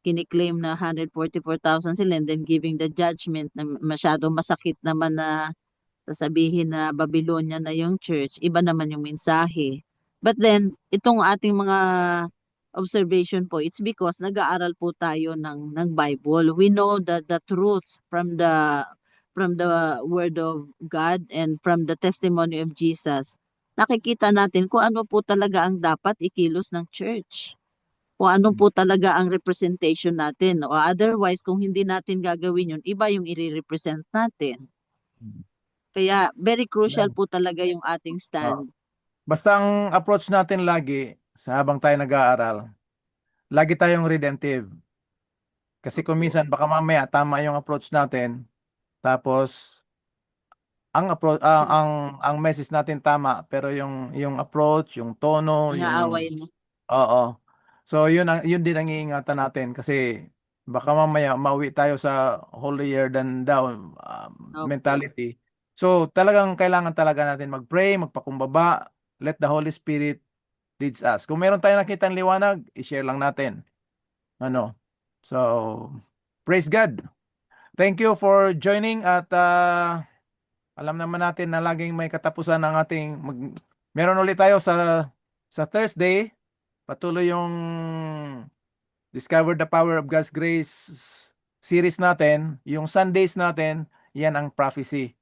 kiniklaim na 144,000 sila and then giving the judgment na masyado masakit naman na sasabihin na Babylonia na yung church, iba naman yung mensahe. But then, itong ating mga observation po, it's because nag-aaral po tayo ng Bible. We know the truth from the word of God and from the testimony of Jesus. Nakikita natin kung ano po talaga ang dapat ikilos ng church. Kung ano po talaga ang representation natin. O otherwise, kung hindi natin gagawin yun, iba yung i-represent natin. Kaya very crucial po talaga yung ating stand. Basta ang approach natin lagi sa habang tayo nag-aaral, lagi tayong redemptive. Kasi kung minsan baka mamaya tama yung approach natin, tapos ang approach ang message natin tama pero yung approach, yung tono, yung Inaaway mo. oo. So yun din ang iingatan natin kasi baka mamaya mauwi tayo sa holier than thou Opo. mentality. So talagang kailangan talaga natin mag-pray, magpakumbaba, let the Holy Spirit leads us. Kung meron tayong nakitang liwanag, i-share lang natin. Ano? So praise God. Thank you for joining at alam naman natin na laging may katapusan ang ating meron ulit tayo sa Thursday. Patuloy yung Discover the Power of God's Grace series natin. Yung Sundays natin, yan ang prophecy.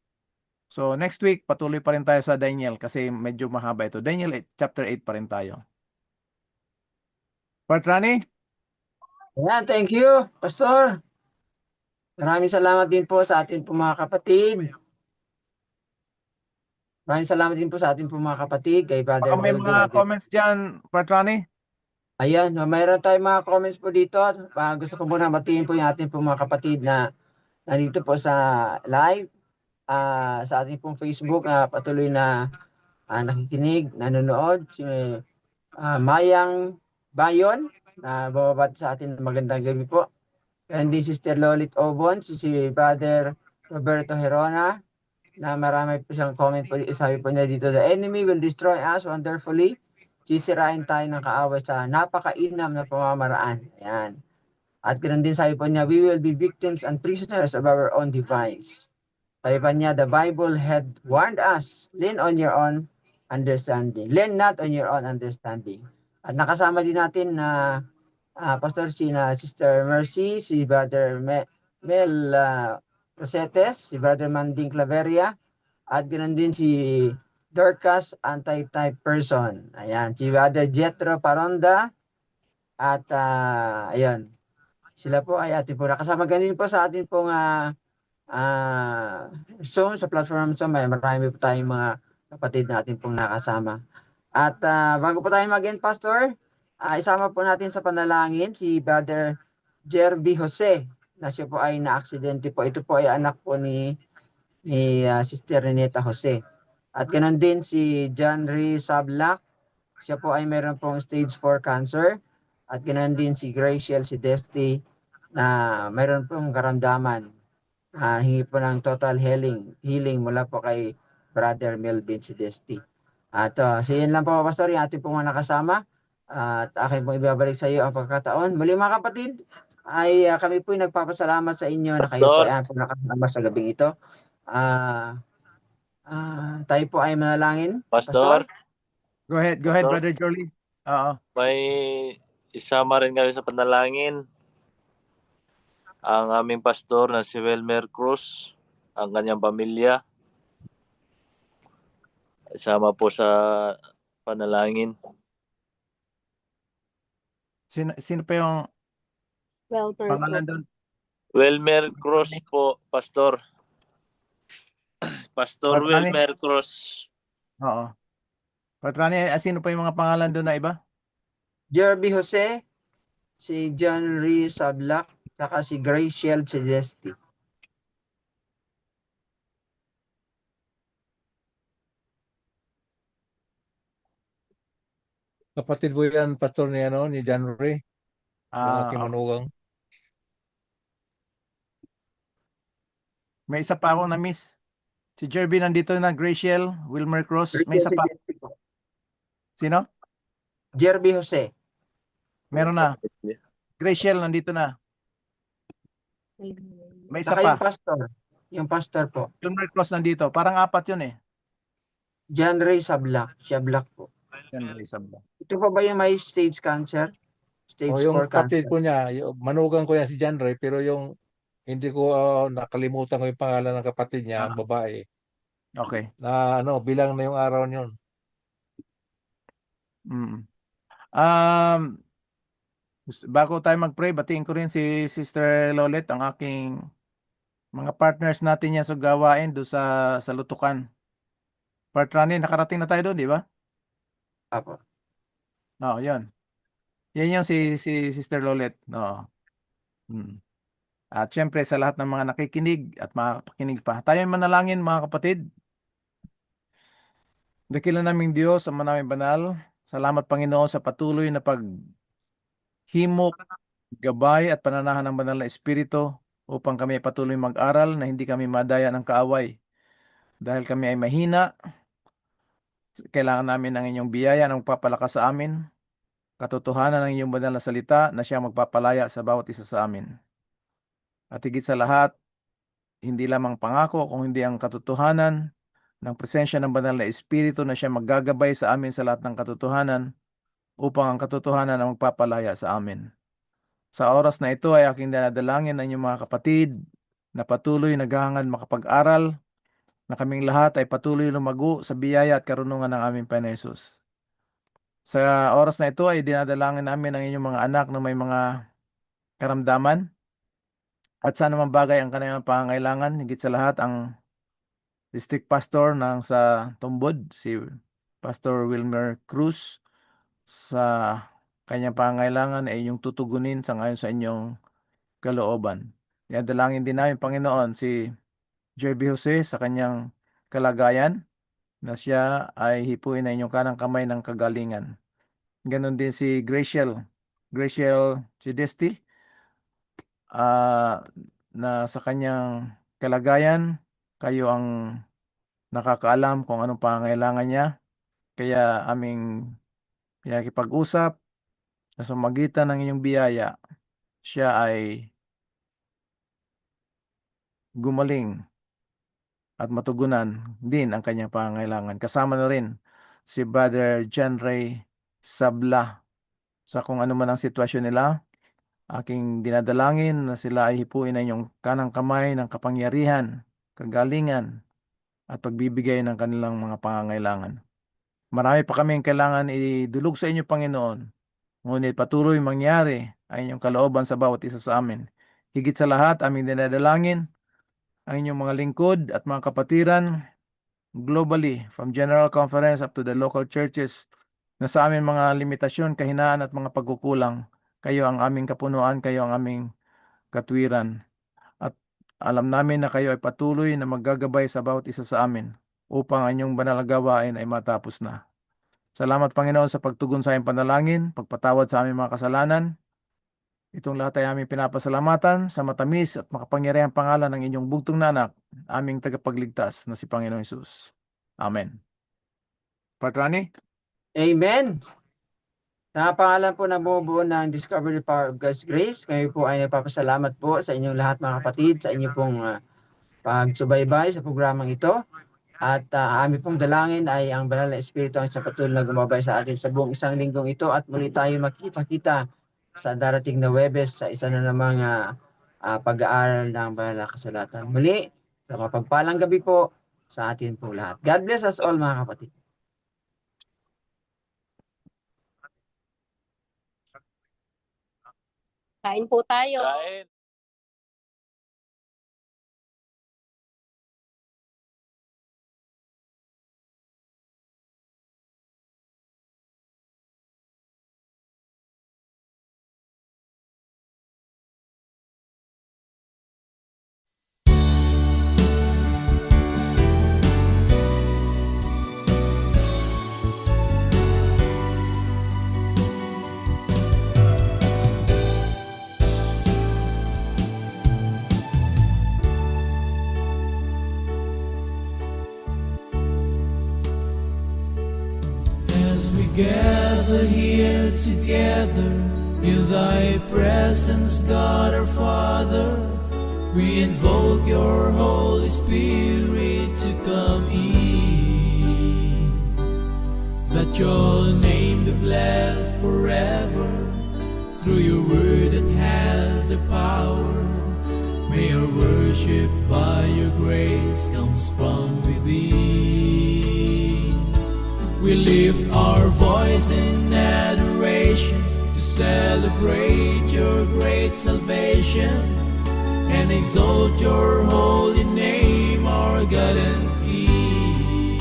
So next week, patuloy pa rin tayo sa Daniel kasi medyo mahaba ito. Daniel chapter 8 pa rin tayo. Partrani? Ayan, thank you, Pastor. Maraming salamat din po sa ating po mga kapatid. Maraming salamat din po sa ating po mga kapatid, kay Brother Baka may Melvin. mga comments dyan, Partrani? Ayan, mayroon tayong mga comments po dito. Gusto ko muna batiin po yung ating po mga kapatid na nandito po sa live, sa ating pong Facebook na patuloy na nakikinig, nanonood. Si Mayang Bayon na bababati sa atin magandang gabi po. And this Sister Lolit Obon, si Brother Roberto Herona, na marami po siyang comment po. Sabi po niya dito, the enemy will destroy us wonderfully. Sisirain tayo ng kaaway sa napakainam na pamamaraan. Ayan. At ganoon din sabi po niya, we will be victims and prisoners of our own device. Sabi pa niya, the Bible had warned us, lean on your own understanding. Lean not on your own understanding. At nakasama din natin na Pastor Sister Mercy, si Brother Mel Rosetes, si Brother Manding Claveria, at ganoon din si Dorcas Anti-Type Person. Ayan, si Brother Jetro Paronda, at ayun, sila po ay ating po nakasama ganin po sa ating pong Zoom, sa platform Zoom. Marami po tayong mga kapatid natin pong nakasama. At bago po tayo mag-end, Pastor, isama po natin sa panalangin si Brother Jerby Jose, na siya po ay na-aksidente po. Ito po ay anak po ni Sister Reneta Jose. At ganoon din si John Ray Sablac, siya po ay meron pong stage 4 cancer. At ganoon din si Graciel Sidesti na meron pong karamdaman. Hingi po ng total healing mula po kay Brother Melvin Sidesti. At so yun lang po, Pastor, yung ating pong mga nakasama. At akin pong ibabalik sa iyo ang pagkakataon. Muli mga kapatid, ay kami po ay nagpapasalamat sa inyo na kayo po ay nakasama sa gabing ito. Tayo po ay manalangin. Pastor, Go ahead, Pastor? Brother Jolly. Oo. may isama rin kami sa panalangin ang aming pastor na si Wilmer Cruz, ang kanyang pamilya. Isama po sa panalangin. Sino pa yung Well, pangalan doon? Wilmer Cruz po, Pastor. Pastor Patrani? Wilmer Cruz. Oo. Patrani, sino pa yung mga pangalan doon na iba? Jerby Jose, si John Ray Sablac, saka si Graciel Sidesti. Kapatid mo yan, pastor ni John Ray, yung aking Okay. manugang. May isa pa ako na-miss. Si Jerby nandito na, Graciel, Wilmer Cruz. May isa pa. Sidesti po. Sino? Jerby Jose. Meron na. Graciel, nandito na. May isa Saka yung pa. pastor. Yung pastor po. Yung Marcos nandito. Parang apat yun eh. John Ray Sablak. Siya Black po. Yan, Ray Sabla. Ito pa ba yung may stage cancer? Stage O yung 4 kapatid cancer. ko niya, manugang ko yan si John Ray, pero yung hindi ko nakalimutan ko yung pangalan ng kapatid niya, ang babae, Okay. na bilang na yung araw niyon. Mm. Bago tayo mag-pray, batiin ko rin si Sister Lolet, ang aking mga partners natin yan sa gawain doon sa Lutukan. Partrani, nakarating na tayo doon, di ba? Apo. Oo, yun. Yan yung si Sister Lolet. Oo. At syempre sa lahat ng mga nakikinig at makapakinig pa. Tayo manalangin mga kapatid. Dakilan naming Diyos, Ama naming banal. Salamat Panginoon sa patuloy na paghimok, gabay at pananahan ng banal na Espiritu upang kami ay patuloy mag-aral na hindi kami madaya ng kaaway. Dahil kami ay mahina, kailangan namin ng inyong biyaya na magpapalakas sa amin, katotohanan ng iyong banal na salita na siya magpapalaya sa bawat isa sa amin. At higit sa lahat, hindi lamang pangako kung hindi ang katotohanan ng presensya ng banal na Espiritu na siya maggagabay sa amin sa lahat ng katotohanan upang ang katotohanan ang magpapalaya sa amin. Sa oras na ito ay aking dinadalangin ng inyong mga kapatid na patuloy naghahangad makapag-aral, na kaming lahat ay patuloy lumago sa biyaya at karunungan ng aming Panginoon Hesus. Sa oras na ito ay dinadalangin namin ang inyong mga anak na may mga karamdaman at sa anumang bagay ang kanilang pangangailangan, higit sa lahat ang district pastor ng sa Tumbod, si Pastor Wilmer Cruz, sa kanyang pangangailangan ay inyong tutugunin sa ngayon sa inyong kalooban. Dinadalangin din namin, Panginoon, si Jerby Jose sa kanyang kalagayan na siya ay hipuin na inyong kanang kamay ng kagalingan. Ganon din si Graciel Chidesti, na sa kanyang kalagayan, kayo ang nakakaalam kung anong pangangailangan niya. Kaya aming pinakipag-usap na sa magitan ng inyong biyaya, siya ay gumaling at matugunan din ang kanyang pangangailangan. Kasama na rin si Brother John Ray Sabla sa kung ano man ang sitwasyon nila. Aking dinadalangin na sila ay hipuin na inyong kanang kamay ng kapangyarihan, kagalingan, at pagbibigay ng kanilang mga pangangailangan. Marami pa kaming kailangan idulog sa inyo, Panginoon. Ngunit patuloy mangyari ang inyong kalooban sa bawat isa sa amin. Higit sa lahat, aming dinadalangin ang inyong mga lingkod at mga kapatiran globally, from General Conference up to the local churches, na sa aming mga limitasyon, kahinaan at mga pagkukulang, kayo ang aming kapunuan, kayo ang aming katwiran. At alam namin na kayo ay patuloy na maggagabay sa bawat isa sa amin upang ang inyong banal na gawain ay matapos na. Salamat, Panginoon, sa pagtugon sa aming panalangin, pagpatawad sa aming mga kasalanan. Itong lahat ay aming pinapasalamatan sa matamis at makapangyarihang pangalan ng inyong bugtong na anak, aming tagapagligtas na si Panginoon Hesus. Amen. Patrani? Amen. Sa pangalan po na bumubuo ng Discover the Power of God's Grace, kayo po ay nagpapasalamat po sa inyong lahat mga kapatid, sa inyong pong pagsubaybay sa programang ito. At aming pong dalangin ay ang banal na Espiritu ang sa patuloy na gumabay sa atin sa buong isang linggong ito at muli tayo makita-kita sa darating na Huwebes sa isa na namang pag-aaral ng banal na kasulatan. Muli, sa mapagpalang gabi po sa atin po lahat. God bless us all mga kapatid. Kain po tayo. Kain. As we gather here together In thy presence, God our Father, we invoke your Holy Spirit to come in, that your name be blessed forever through your word that has the power. May our worship by your grace comes from within. We lift our voice in adoration to celebrate your great salvation and exalt your holy name, our God and King.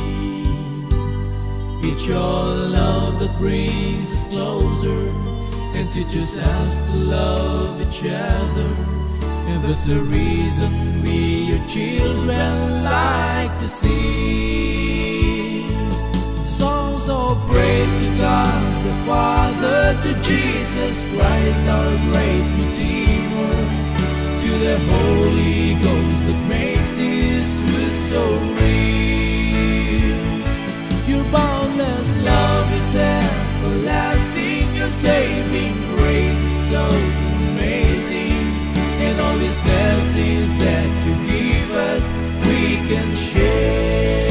It's your love that brings us closer and teaches us to love each other. And that's the reason we, your children, like to sing songs of praise to God the Father, to Jesus Christ, our great Redeemer, to the Holy Ghost that makes this truth so real. Your boundless love is everlasting, your saving grace is so amazing, and all these blessings that you give us, we can share.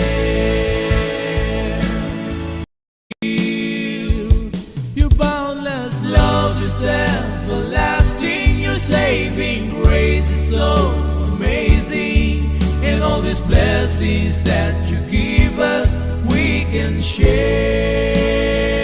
Your boundless love is everlasting, your saving grace is so amazing, and all these blessings that you give us, we can share.